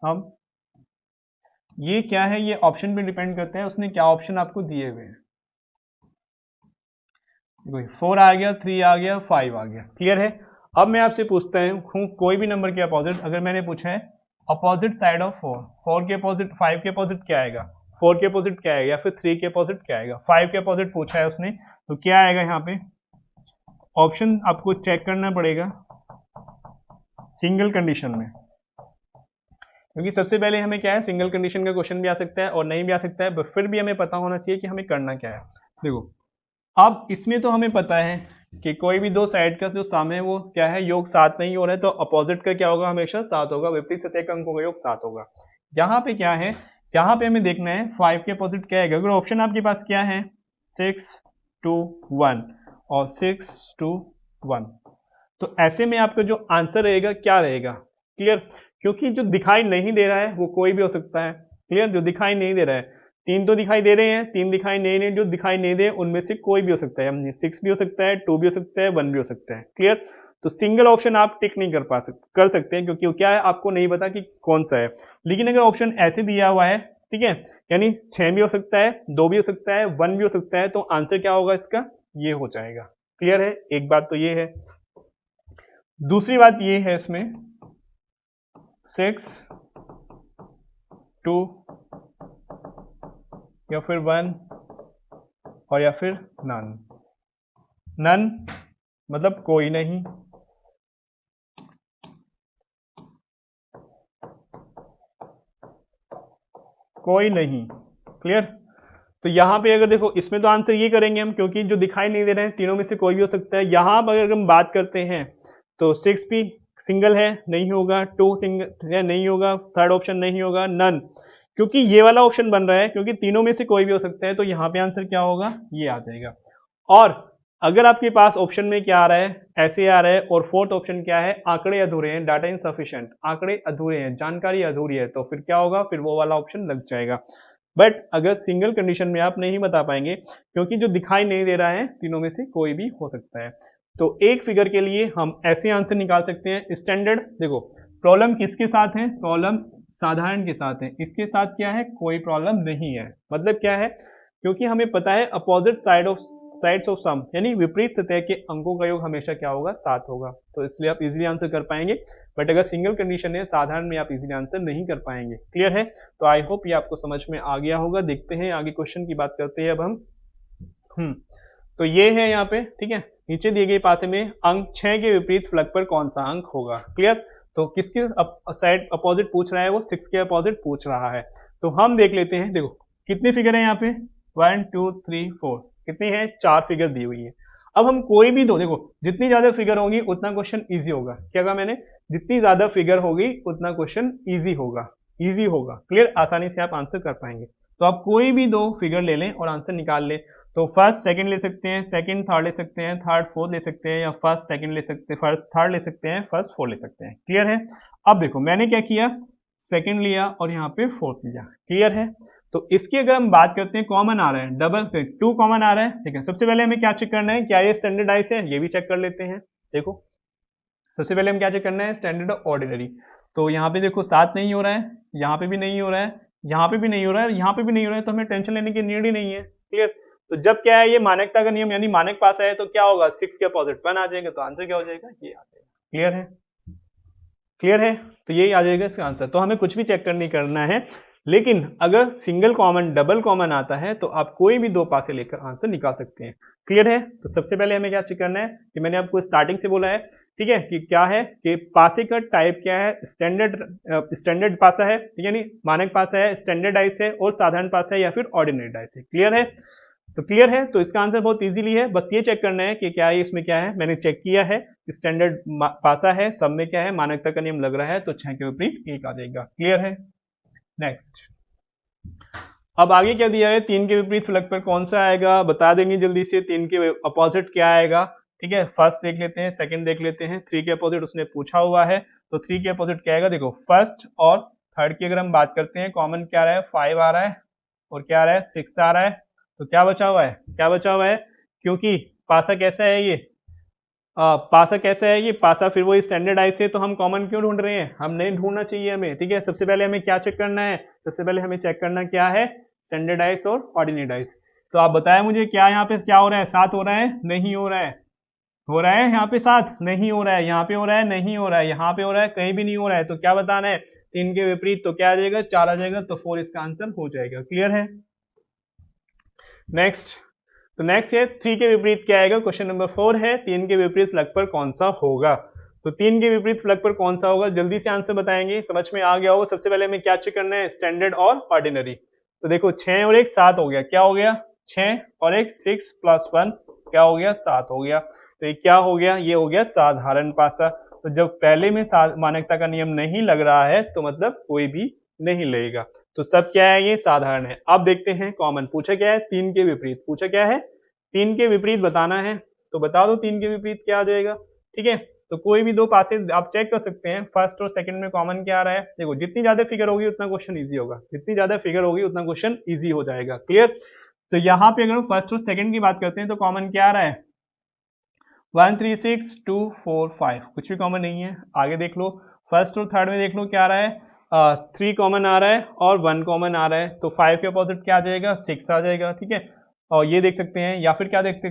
हम। ये क्या है, ये ऑप्शन पे डिपेंड करते हैं, उसने क्या ऑप्शन आपको दिए हुए हैं। 4 आ गया, 3 आ गया, 5 आ गया। क्लियर है। अब मैं आपसे पूछता हूँ कोई भी नंबर के अपोजिट, अगर मैंने पूछा है अपोजिट साइड ऑफ 4 के अपोजिट, 5 के अपोजिट क्या आएगा, 4 के अपोजिट क्या आएगा, या फिर 3 के अपोजिट क्या आएगा, 5 के अपोजिट पूछा है उसने, तो क्या आएगा यहाँ पे। ऑप्शन आपको चेक करना पड़ेगा सिंगल कंडीशन में, क्योंकि सबसे पहले हमें क्या है, सिंगल कंडीशन का क्वेश्चन भी आ सकता है और नहीं भी आ सकता है, फिर भी हमें पता होना चाहिए कि हमें करना क्या है। देखो, अब इसमें तो हमें पता है कि कोई भी दो साइड का जो सम है वो क्या है, योग 7 नहीं हो रहा है, तो अपोजिट का क्या होगा, हमेशा 7 होगा, विपरीत सतह का अंकों का योग 7 होगा। यहाँ पे क्या है, यहाँ पे हमें देखना है 5 के अपोजिट क्या है। अगर ऑप्शन आपके पास क्या है, 6 2 1 और 6 2 1, तो ऐसे में आपका जो आंसर रहेगा क्या रहेगा, क्लियर। क्योंकि जो दिखाई नहीं दे रहा है वो कोई भी हो सकता है, क्लियर। जो दिखाई नहीं दे रहा है, 3 तो दिखाई दे रहे हैं, 3 दिखाई नहीं दे, जो दिखाई नहीं दे उनमें से कोई भी हो सकता है, 6 भी हो सकता है, 2 भी हो सकता है, 1 भी हो सकता है, क्लियर। तो सिंगल ऑप्शन आप टिक नहीं कर सकते हैं, क्योंकि क्या है, आपको नहीं पता कि कौन सा है। लेकिन अगर ऑप्शन ऐसे दिया हुआ है, ठीक है, यानी 6 भी हो सकता है, 2 भी हो सकता है, 1 भी हो सकता है, तो आंसर क्या होगा इसका, ये हो जाएगा। क्लियर है। एक बात तो ये है। दूसरी बात ये है इसमें, 6 2 या फिर 1 और या फिर नन। नन मतलब कोई नहीं, कोई नहीं, क्लियर। तो यहां पे अगर देखो, इसमें तो आंसर ये करेंगे हम, क्योंकि जो दिखाई नहीं दे रहे हैं तीनों में से कोई भी हो सकता है। यहां पर अगर हम बात करते हैं तो 6 भी सिंगल है, नहीं होगा, 2 सिंगल है, नहीं होगा, थर्ड ऑप्शन नहीं होगा, नन, क्योंकि ये वाला ऑप्शन बन रहा है, क्योंकि तीनों में से कोई भी हो सकता है, तो यहाँ पे आंसर क्या होगा, ये आ जाएगा। और अगर आपके पास ऑप्शन में क्या आ रहा है, ऐसे आ रहा है, और फोर्थ ऑप्शन क्या है, आंकड़े अधूरे हैं, डाटा इनसफिशिएंट, आंकड़े अधूरे हैं, जानकारी अधूरी है, तो फिर क्या होगा, फिर वो वाला ऑप्शन लग जाएगा। बट अगर सिंगल कंडीशन में आप नहीं बता पाएंगे, क्योंकि जो दिखाई नहीं दे रहा है तीनों में से कोई भी हो सकता है। तो एक फिगर के लिए हम ऐसे आंसर निकाल सकते हैं स्टैंडर्ड। देखो, प्रॉब्लम किसके साथ है, प्रॉब्लम साधारण के साथ है, इसके साथ क्या है, कोई प्रॉब्लम नहीं है। मतलब क्या है, क्योंकि हमें पता है अपोजिट साइड्स ऑफ सम, यानी विपरीत सतह के अंकों का योग हमेशा क्या होगा, 7 होगा, तो इसलिए आप इजीली आंसर कर पाएंगे। बट अगर सिंगल कंडीशन है, साधारण में आप इजीली आंसर नहीं कर पाएंगे। क्लियर है। तो आई होप ये आपको समझ में आ गया होगा। देखते हैं आगे क्वेश्चन की बात करते हैं अब हम। तो ये है यहाँ पे, ठीक है, नीचे दिए गए पासे में अंक 6 के विपरीत फलक पर कौन सा अंक होगा। क्लियर। तो किसके साइड अपोजिट पूछ रहा है, वो 6 के अपोजिट पूछ रहा है। तो हम देख लेते हैं। देखो कितने फिगर है यहाँ पे, 1 2 3 4, कितनी है, 4 फिगर दी हुई है। अब हम कोई भी दो, देखो जितनी ज्यादा फिगर होगी उतना क्वेश्चन इजी होगा। क्या कहा मैंने, जितनी ज्यादा फिगर होगी उतना क्वेश्चन इजी होगा, इजी होगा। क्लियर, आसानी से आप आंसर कर पाएंगे। तो आप कोई भी दो फिगर ले लें और आंसर निकाल लें। तो फर्स्ट सेकंड ले सकते हैं, सेकंड थर्ड ले सकते हैं, थर्ड फोर्थ ले सकते हैं, या फर्स्ट सेकंड ले सकते हैं, फर्स्ट थर्ड ले सकते हैं, फर्स्ट फोर्थ ले सकते हैं। क्लियर है। अब देखो मैंने क्या किया, सेकंड लिया और यहाँ पे फोर्थ लिया। क्लियर है। तो इसकी अगर हम बात करते हैं, कॉमन आ रहा है, डबल 2 कॉमन आ रहा है, ठीक है। सबसे पहले हमें क्या चेक करना है, क्या ये स्टैंडर्डाइज है, ये भी चेक कर लेते हैं। देखो सबसे पहले हम क्या चेक करना है, स्टैंडर्ड और ऑर्डिनरी। तो यहाँ पे देखो 7 नहीं हो रहा है, यहाँ पे भी नहीं हो रहा है, यहाँ पे भी नहीं हो रहा है, यहाँ पे भी नहीं हो रहा है, तो हमें टेंशन लेने की नीड ही नहीं है। क्लियर। तो जब क्या है, ये मानकता का नियम यानी मानक पास है, तो क्या होगा, 6 के अपोजिट 1 आ जाएगा, तो आंसर क्या हो जाएगा, ये आ जाएगा। क्लियर है। क्लियर है। तो यही आ जाएगा इसका आंसर। तो हमें कुछ भी चेक नहीं करना है। लेकिन अगर सिंगल कॉमन डबल कॉमन आता है तो आप कोई भी दो पासे लेकर आंसर निकाल सकते हैं। क्लियर है। तो सबसे पहले हमें क्या चेक करना है, कि मैंने आपको स्टार्टिंग से बोला है, ठीक है, कि क्या है, कि पासे का टाइप क्या है, स्टैंडर्ड पासा है, यानी मानक पासा है, स्टैंडर्डाइज है, और साधारण पासा है, या फिर ऑर्डिनरी डाइस है। क्लियर है। तो क्लियर है। तो इसका आंसर बहुत इजीली है, बस ये चेक करना है कि क्या है, इसमें क्या है, मैंने चेक किया है, स्टैंडर्ड पासा है, सब में क्या है, मानकता का नियम लग रहा है, तो 6 के विपरीत 1 आ जाएगा। क्लियर है। नेक्स्ट, अब आगे क्या दिया है, 3 के विपरीत फलक पर कौन सा आएगा बता देंगे जल्दी से। 3 के अपोजिट क्या आएगा, ठीक है, फर्स्ट देख लेते हैं, सेकंड देख लेते हैं। 3 के अपोजिट उसने पूछा हुआ है, तो 3 के अपोजिट क्या आएगा, देखो फर्स्ट और थर्ड की अगर हम बात करते हैं, कॉमन क्या आ रहा है, 5 आ रहा है, और क्या आ रहा है, 6 आ रहा है। तो क्या बचा हुआ है, क्या बचा हुआ है, क्योंकि पासा कैसा है ये, पासा कैसा है ये, पासा फिर वो स्टैंडर्डाइज है, तो हम कॉमन क्यों ढूंढ रहे हैं, हम नहीं ढूंढना चाहिए हमें, ठीक है। सबसे पहले हमें क्या चेक करना है, सबसे पहले हमें चेक करना क्या है, स्टैंडर्डाइज और ऑर्डिनेटाइज। तो आप बताएं मुझे, क्या यहाँ पे क्या हो रहा है, 7 हो रहा है, नहीं हो रहा है, हो रहा है यहाँ पे 7 नहीं हो रहा है, यहाँ पे हो रहा है नहीं हो रहा है, यहाँ पे हो रहा है कहीं भी नहीं हो रहा है। तो क्या बताना है, 3 के विपरीत तो क्या आ जाएगा, 4 आ जाएगा, तो 4 इसका आंसर हो जाएगा। क्लियर है। नेक्स्ट, तो नेक्स्ट है 3 के विपरीत क्या आएगा, क्वेश्चन नंबर 4 है 3 के विपरीत फलक पर कौन सा होगा। तो 3 के विपरीत फलक पर कौन सा होगा, जल्दी से आंसर बताएंगे, समझ में आ गया होगा। सबसे पहले हमें क्या चेक करना है, स्टैंडर्ड और ऑर्डिनरी। तो देखो 6 और 1 7 हो गया, क्या हो गया, 6 और 1 6 प्लस 1 क्या हो गया, 7 हो गया। तो ये क्या हो गया, ये हो गया साधारण पासा। तो जब पहले में मानकता का नियम नहीं लग रहा है तो मतलब कोई भी नहीं लेगा, तो सब क्या है, ये साधारण है। अब देखते हैं कॉमन, पूछा क्या है, 3 के विपरीत, पूछा क्या है, 3 के विपरीत बताना है। तो बता दो 3 के विपरीत क्या आ जाएगा, ठीक है। तो कोई भी दो पासे आप चेक कर सकते हैं, फर्स्ट और सेकंड में कॉमन क्या आ रहा है। देखो जितनी ज्यादा फिगर होगी उतना क्वेश्चन इजी होगा, जितनी ज्यादा फिगर होगी उतना क्वेश्चन इजी हो जाएगा। क्लियर। तो यहाँ पे अगर फर्स्ट और सेकंड की बात करते हैं तो कॉमन क्या आ रहा है, 1 3 6 2 4 5, कुछ भी कॉमन नहीं है। आगे देख लो, फर्स्ट और थर्ड में देख लो क्या आ रहा है, 3 कॉमन आ रहा है और 1 कॉमन आ रहा है। तो 5 के अपोजिट क्या आ जाएगा, 6 आ जाएगा, ठीक है। और ये देख सकते हैं, या फिर क्या देख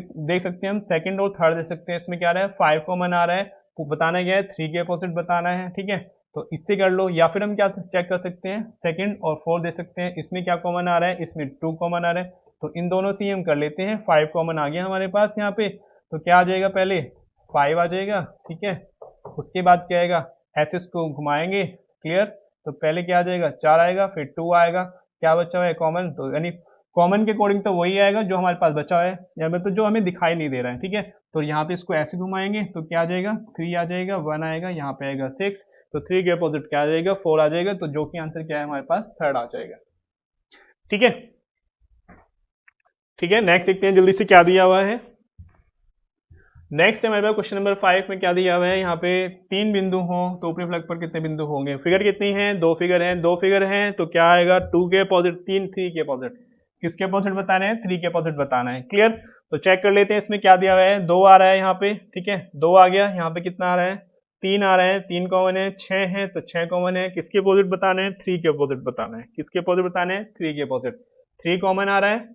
सकते हैं हम, सेकंड और थर्ड देख सकते हैं, इसमें क्या आ रहा है, 5 कॉमन आ रहा है, वो बताना क्या है, 3 के अपोजिट बताना है, ठीक है। तो इससे कर लो, या फिर हम क्या चेक कर सकते हैं, सेकंड और 4 दे सकते हैं, इसमें क्या कॉमन आ रहा है, इसमें 2 कॉमन आ रहा है। तो इन दोनों से ही हम कर लेते हैं, 5 कॉमन आ गया हमारे पास यहाँ पे। तो क्या आ जाएगा, पहले 5 आ जाएगा, ठीक है। उसके बाद क्या आएगा, एक्सिस को घुमाएंगे, क्लियर। तो पहले क्या आ जाएगा, 4 आएगा, फिर 2 आएगा, क्या बचा हुआ है कॉमन, तो यानी कॉमन के अकॉर्डिंग तो वही आएगा जो हमारे पास बचा है, या तो जो हमें दिखाई नहीं दे रहा है, ठीक है। तो यहाँ पे इसको ऐसे घुमाएंगे तो क्या आ जाएगा, 3 आ जाएगा, 1 आएगा, यहाँ पे आएगा 6, तो 3 के अपोजिट क्या आ जाएगा, 4 आ जाएगा। तो जो कि आंसर क्या है हमारे पास, थर्ड आ जाएगा, ठीक है। ठीक है, नेक्स्ट देखते हैं जल्दी से क्या दिया हुआ है। नेक्स्ट है हमारे पास क्वेश्चन नंबर 5 में क्या दिया हुआ है, यहाँ पे 3 बिंदु हो तो ऊपरी फलक पर कितने बिंदु होंगे। फिगर कितनी है, 2 फिगर है, 2 फिगर है, तो क्या आएगा, 2 के अपोजिट 3, 3 के अपोजिट, किसके अपोजिट बताना है, 3 के अपोजिट बताना है। क्लियर। तो चेक कर लेते हैं इसमें क्या दिया हुआ है, 2 आ रहा है यहाँ पे, ठीक है, 2 आ गया। यहाँ पे कितना आ रहा है, 3 आ रहा है, 3 कॉमन है, 6 है, तो 6 कॉमन है, किसके अपोजिट बताना है, 3 के अपोजिट बताना है, किसके अपोजिट बताना है, 3 के अपोजिट। 3 कॉमन आ रहा है,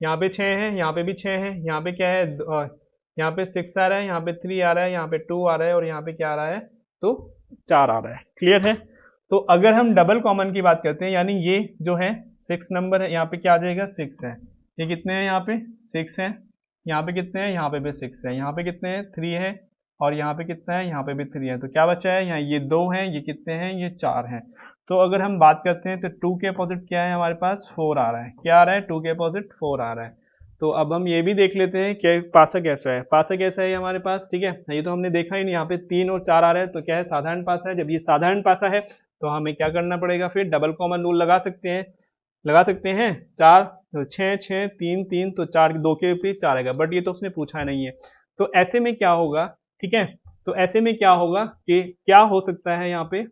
यहाँ पे 6 है, यहाँ पे भी 6 है, यहाँ पे क्या है, यहाँ पे 6 आ रहा है, यहाँ पे 3 आ रहा है, यहाँ पे 2 आ रहा है, और यहाँ पे क्या आ रहा है, तो 4 आ रहा है। क्लियर है। तो अगर हम डबल कॉमन की बात करते हैं, यानी ये जो है 6 नंबर है, यहाँ पे क्या आ जाएगा, 6 है, ये कितने हैं, यहाँ पे 6 है, यहाँ पे कितने हैं, यहाँ पे भी 6 है, यहाँ पे कितने हैं, 3 है, और यहाँ पे कितना है, यहाँ पे भी 3 है। तो क्या बचा है, यहाँ ये 2 है, ये कितने हैं, ये 4 हैं। तो अगर हम बात करते हैं तो 2 के अपोजिट क्या है हमारे पास, 4 आ रहा है, क्या आ रहा है, 2 के अपोजिट 4 आ रहा है। तो अब हम ये भी देख लेते हैं कि पासा कैसा है, पासा कैसा है हमारे पास, ठीक है। ये तो हमने देखा ही नहीं, यहाँ पे 3 और 4 आ रहा है, तो क्या है, साधारण पासा है। जब ये साधारण पासा है तो हमें क्या करना पड़ेगा, फिर डबल कॉमन रूल लगा सकते हैं, लगा सकते हैं। 4 तो 6 6 3 3, तो 4 2 के ऊपर 4 आएगा, बट ये तो उसने पूछा नहीं है। तो ऐसे में क्या होगा, ठीक है, तो ऐसे में क्या होगा कि क्या हो सकता है यहाँ पे,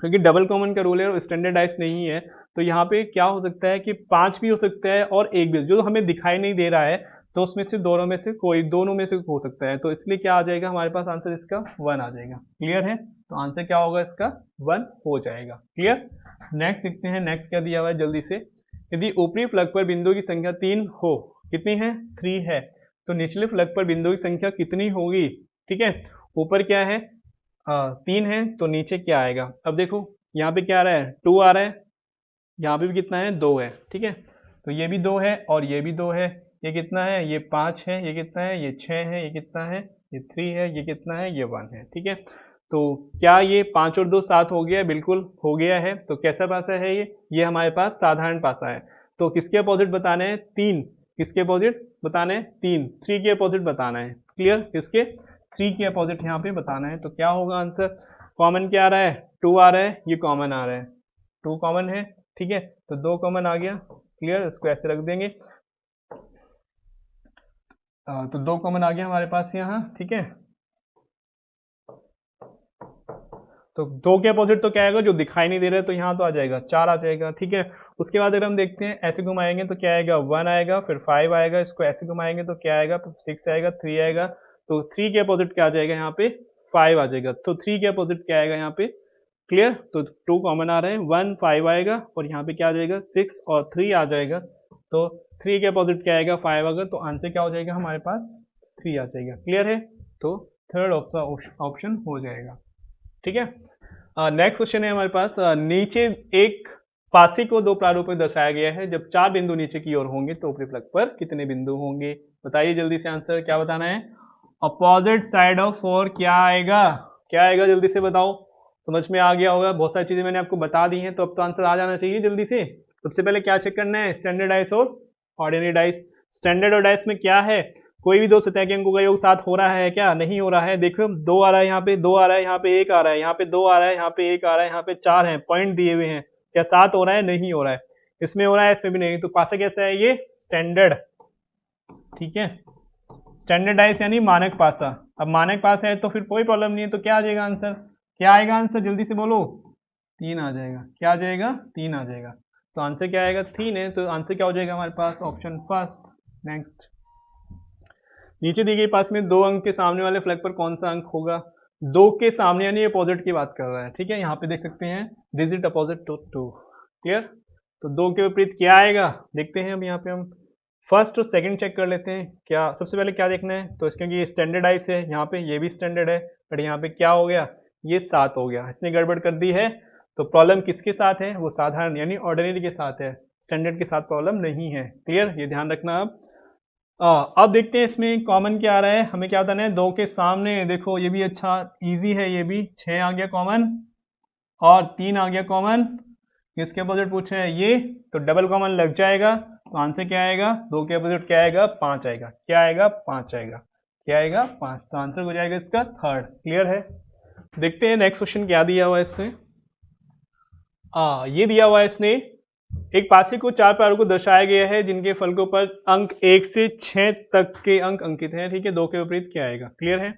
क्योंकि डबल कॉमन का रूल है और स्टैंडर्डाइज नहीं है, तो यहाँ पे क्या हो सकता है कि 5 भी हो सकता है और 1 भी, जो हमें दिखाई नहीं दे रहा है, तो उसमें से दोनों में से कोई, दोनों में से हो सकता है। तो इसलिए क्या आ जाएगा हमारे पास आंसर, इसका 1 आ जाएगा। क्लियर है। तो आंसर क्या होगा इसका, 1 हो जाएगा। क्लियर। नेक्स्ट देखते हैं, नेक्स्ट क्या दिया हुआ है जल्दी से। यदि ऊपरी फलक पर बिंदु की संख्या 3 हो, कितनी है, 3 है, तो निचले फलक पर बिंदु की संख्या कितनी होगी। ठीक है, ऊपर क्या है, 3 है, तो नीचे क्या आएगा। अब देखो यहाँ पे क्या आ रहा है, 2 आ रहा है, यहाँ पे भी कितना है, 2 है, ठीक है। तो ये भी 2 है और ये भी 2 है, ये कितना है, ये 5 है, ये कितना है, ये 6 है, ये कितना है, ये 3 है, ये कितना है, ये 1 है, ठीक है। तो क्या ये 5 और 2 7 हो गया, बिल्कुल हो गया है। तो कैसा पासा है ये हमारे पास साधारण पासा है। तो किसके अपोजिट बताना है, 3, किसके अपोजिट बताना है, 3 के अपोजिट बताना है। क्लियर, किसके, 3 के अपोजिट यहाँ पे बताना है। तो क्या होगा आंसर, कॉमन क्या आ रहा है, 2 आ रहा है, ये कॉमन आ रहा है, 2 कॉमन है, ठीक है। तो 2 कॉमन आ गया, क्लियर, इसको ऐसे रख देंगे। तो 2 कॉमन आ गया हमारे पास यहाँ, ठीक है। तो 2 के अपोजिट तो क्या आएगा, जो दिखाई नहीं दे रहा है, तो यहाँ तो आ जाएगा 4 आ जाएगा, ठीक है। उसके बाद अगर हम देखते हैं ऐसे घुमाएंगे तो क्या आएगा, 1 आएगा, फिर 5 आएगा, इसको ऐसे घुमाएंगे तो क्या आएगा, 6 आएगा, 3 आएगा। तो 3 के अपोजिट क्या आ जाएगा यहाँ पे, 5 आ जाएगा। तो 3 के अपोजिट क्या आएगा यहाँ पे, क्लियर। तो 2 कॉमन आ रहे हैं, 1 5 आएगा, और यहाँ पे क्या आ जाएगा, 6 और 3 आ जाएगा। तो 3 के अपोजिट क्या आएगा, 5 आएगा। तो आंसर क्या हो जाएगा हमारे पास, 3 आ जाएगा, क्लियर है। तो थर्ड ऑप्शन हो जाएगा, ठीक है। नेक्स्ट क्वेश्चन है हमारे पास, नीचे एक पासी को 2 प्रारूप में दर्शाया गया है। जब 4 बिंदु नीचे की ओर होंगे तो ऊपरी फलक पर कितने बिंदु होंगे, बताइए जल्दी से आंसर, क्या बताना है। अपोजिट साइड ऑफ 4 क्या आएगा, क्या आएगा, जल्दी से बताओ। समझ में आ गया होगा, बहुत सारी चीजें मैंने आपको बता दी हैं, तो अब तो आंसर आ जाना चाहिए जल्दी से। सबसे पहले क्या चेक करना है, स्टैंडर्ड डाइस और ऑर्डिनरी डाइस। स्टैंडर्ड और डाइस में क्या है, कोई भी दो सतह के अंकों का योग 7 हो रहा है क्या, नहीं हो रहा है। देखो 2 आ रहा है यहाँ पे, 2 आ रहा है यहाँ पे, 1 आ रहा है यहाँ पे, 2 आ रहा है यहाँ पे, 1 आ रहा है यहाँ पे, 4 है, पॉइंट दिए हुए हैं। क्या 7 हो रहा है, नहीं हो रहा है। इसमें हो रहा है, इसमें भी नहीं। तो पासा कैसा है, ये स्टैंडर्ड, ठीक है। स्टैंडर्ड डाइस यानी मानक पासा। अब मानक पासा है तो फिर कोई प्रॉब्लम नहीं है। तो क्या आ जाएगा आंसर, क्या आएगा आंसर, जल्दी से बोलो। 3 आ जाएगा, क्या आ जाएगा, 3 आ जाएगा। तो आंसर क्या आएगा, 3 है। तो आंसर क्या हो जाएगा हमारे पास, ऑप्शन फर्स्ट। नेक्स्ट, नीचे दी गई पास में 2 अंक के सामने वाले फ्लैग पर कौन सा अंक होगा। 2 के सामने यानी अपोजिट की बात कर रहा है, ठीक है। यहाँ पे देख सकते हैं डिजिट अपोजिट टू 2, क्लियर। तो 2 के विपरीत क्या आएगा, देखते हैं। अब यहाँ पे हम फर्स्ट और सेकंड चेक कर लेते हैं। क्या सबसे पहले क्या देखना है, तो क्योंकि ये स्टैंडर्डाइज है, यहाँ पे ये भी स्टैंडर्ड है, बट यहाँ पे क्या हो गया, ये 7 हो गया, इसने गड़बड़ कर दी है। तो प्रॉब्लम किसके साथ है, वो साधारण यानी ऑर्डिनरी के साथ है, स्टैंडर्ड के साथ प्रॉब्लम नहीं है, क्लियर, ये ध्यान रखना आप। अब देखते हैं इसमें कॉमन क्या आ रहा है, हमें क्या बताना है। 2 के सामने देखो, ये भी अच्छा इजी है, ये भी 6 आ गया कॉमन, और 3 आ गया कॉमन। किसके अपोजिट पूछे हैं, ये तो डबल कॉमन लग जाएगा। तो आंसर क्या आएगा, 2 के अपोजिट क्या आएगा, 5 आएगा, क्या आएगा, 5 आएगा, क्या आएगा, 5। तो आंसर हो जाएगा इसका थर्ड, क्लियर है। देखते हैं नेक्स्ट क्वेश्चन क्या दिया हुआ है इसने। ये दिया हुआ है इसने, एक पासी को 4 प्रारूप को दर्शाया गया है जिनके फलकों पर अंक 1 से 6 तक के अंक अंकित हैं, ठीक है। 2 के विपरीत क्या आएगा, क्लियर है।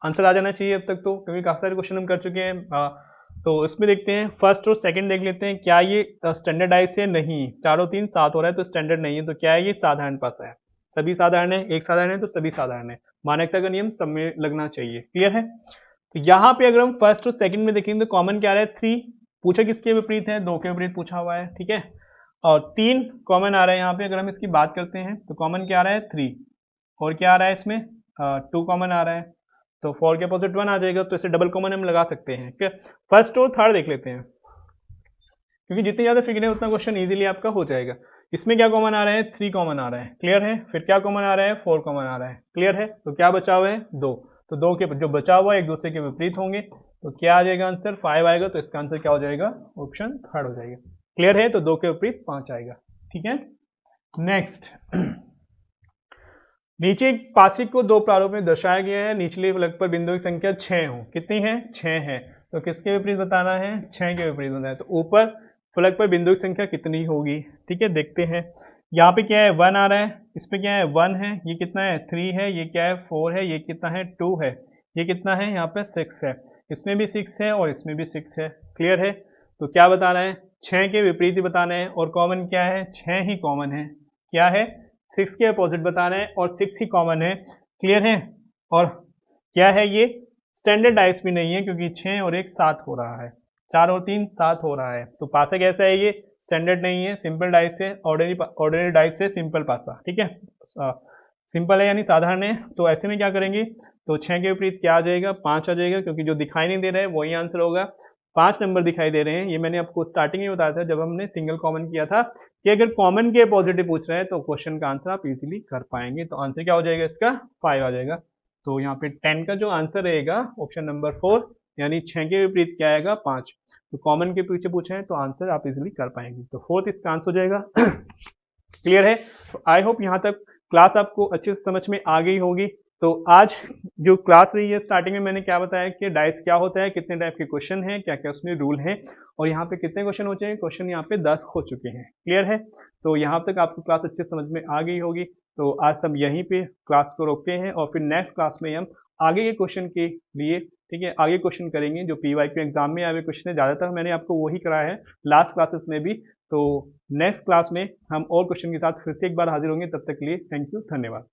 आंसर आ जाना चाहिए अब तक तो, क्योंकि काफी सारे क्वेश्चन हम कर चुके हैं। तो इसमें देखते हैं फर्स्ट और सेकंड देख लेते हैं। क्या ये स्टैंडर्डाइज है, नहीं। 4 और 3 7 हो रहा है तो स्टैंडर्ड नहीं है। तो क्या है, ये साधारण पासा है। सभी साधारण है, एक साधारण है तो सभी साधारण है। मानकता का नियम सब में लगना चाहिए, क्लियर है। तो यहाँ पे अगर हम फर्स्ट और सेकंड में देखेंगे तो कॉमन क्या आ रहा है, 3। पूछा किसके विपरीत है, 2 के विपरीत पूछा हुआ है, ठीक है। और 3 कॉमन आ रहा है यहाँ पे। अगर हम इसकी बात करते हैं तो कॉमन क्या आ रहा है, 3। और क्या आ रहा है इसमें, 2 कॉमन आ रहा है। तो 4 के अपोजिट 1 आ जाएगा। तो इसे डबल कॉमन हम लगा सकते हैं, ठीक है। फर्स्ट और थर्ड देख लेते हैं, क्योंकि जितनी ज्यादा फिगर है उतना क्वेश्चन इजीली आपका हो जाएगा। इसमें क्या कॉमन आ रहा है, 3 कॉमन आ रहा है, क्लियर है। फिर क्या कॉमन आ रहा है, 4 कॉमन आ रहा है, क्लियर है। तो क्या बचा हुआ है, 2। तो 2 के जो बचा हुआ है एक दूसरे के विपरीत होंगे। तो क्या आ जाएगा आंसर, 5 आएगा। तो इसका आंसर क्या हो जाएगा, ऑप्शन थर्ड हो जाएगा, क्लियर है। तो 2 के विपरीत 5 आएगा, ठीक है। नेक्स्ट, नीचे एक पासी को 2 प्रारूप में दर्शाया गया है। निचले फलक पर बिंदु की संख्या 6 हो, कितनी है, 6 है। तो किसके विपरीत बताना है, 6 के विपरीत बताना है। तो ऊपर फलक पर बिंदु की संख्या कितनी होगी, ठीक है। देखते हैं यहाँ पे क्या है, 1 आ रहा है, इस पे क्या है, 1 है, ये कितना है, 3 है, ये क्या है, 4 है, ये कितना है, 2 है, ये कितना है, यहाँ पे 6 है, इसमें भी 6 है और इसमें भी 6 है, क्लियर है। तो क्या बताना है, 6 के विपरीत ही बताना है। और कॉमन क्या है, 6 ही कॉमन है, क्या है, 6 के अपोजिट बताना है, और 6 ही कॉमन है, क्लियर है। और क्या है, ये स्टैंडर्ड डाइस भी नहीं है, क्योंकि 6 और 1 7 हो रहा है, 4 और 3 7 हो रहा है। तो पासा कैसा है, ये स्टैंडर्ड नहीं है, सिंपल डाइस है, ऑर्डिनरी डाइस से सिंपल पासा, ठीक है। सिंपल है यानी साधारण है। तो ऐसे में क्या करेंगे, तो 6 के विपरीत क्या आ जाएगा, 5 आ जाएगा, क्योंकि जो दिखाई नहीं दे रहा है वही आंसर होगा। 5 नंबर दिखाई दे रहे हैं, ये मैंने आपको स्टार्टिंग में बताया था जब हमने सिंगल कॉमन किया था, कि अगर कॉमन के पॉजिटिव पूछ रहे हैं तो क्वेश्चन का आंसर आप इजीली कर पाएंगे। तो आंसर क्या हो जाएगा इसका, 5 आ जाएगा। तो यहाँ पे 10 का जो आंसर रहेगा ऑप्शन नंबर 4, यानी 6 के विपरीत क्या आएगा, 5। तो कॉमन के पीछे पूछे हैं तो आंसर आप इजीली कर पाएंगे। तो फोर्थ इसका आंसर हो जाएगा, क्लियर है। तो आई होप यहाँ तक क्लास आपको अच्छे से समझ में आ गई होगी। तो आज जो क्लास रही है स्टार्टिंग में मैंने क्या बताया कि डाइस क्या होता है, कितने टाइप के क्वेश्चन हैं, क्या क्या उसमें रूल हैं और यहाँ पे कितने क्वेश्चन हो चुके हैं, क्वेश्चन यहाँ पे 10 हो चुके हैं। क्लियर है? तो यहाँ तक आपको क्लास अच्छे समझ में आ गई होगी। तो आज हम यहीं पे क्लास को रोकते हैं और फिर नेक्स्ट क्लास में हम आगे के क्वेश्चन के लिए, ठीक है, आगे क्वेश्चन करेंगे जो PYQ एग्जाम में आए हुए क्वेश्चन है। ज़्यादातर मैंने आपको वही कराया है लास्ट क्लासेस में भी। तो नेक्स्ट क्लास में हम और क्वेश्चन के साथ फिर से एक बार हाजिर होंगे। तब तक के लिए थैंक यू, धन्यवाद।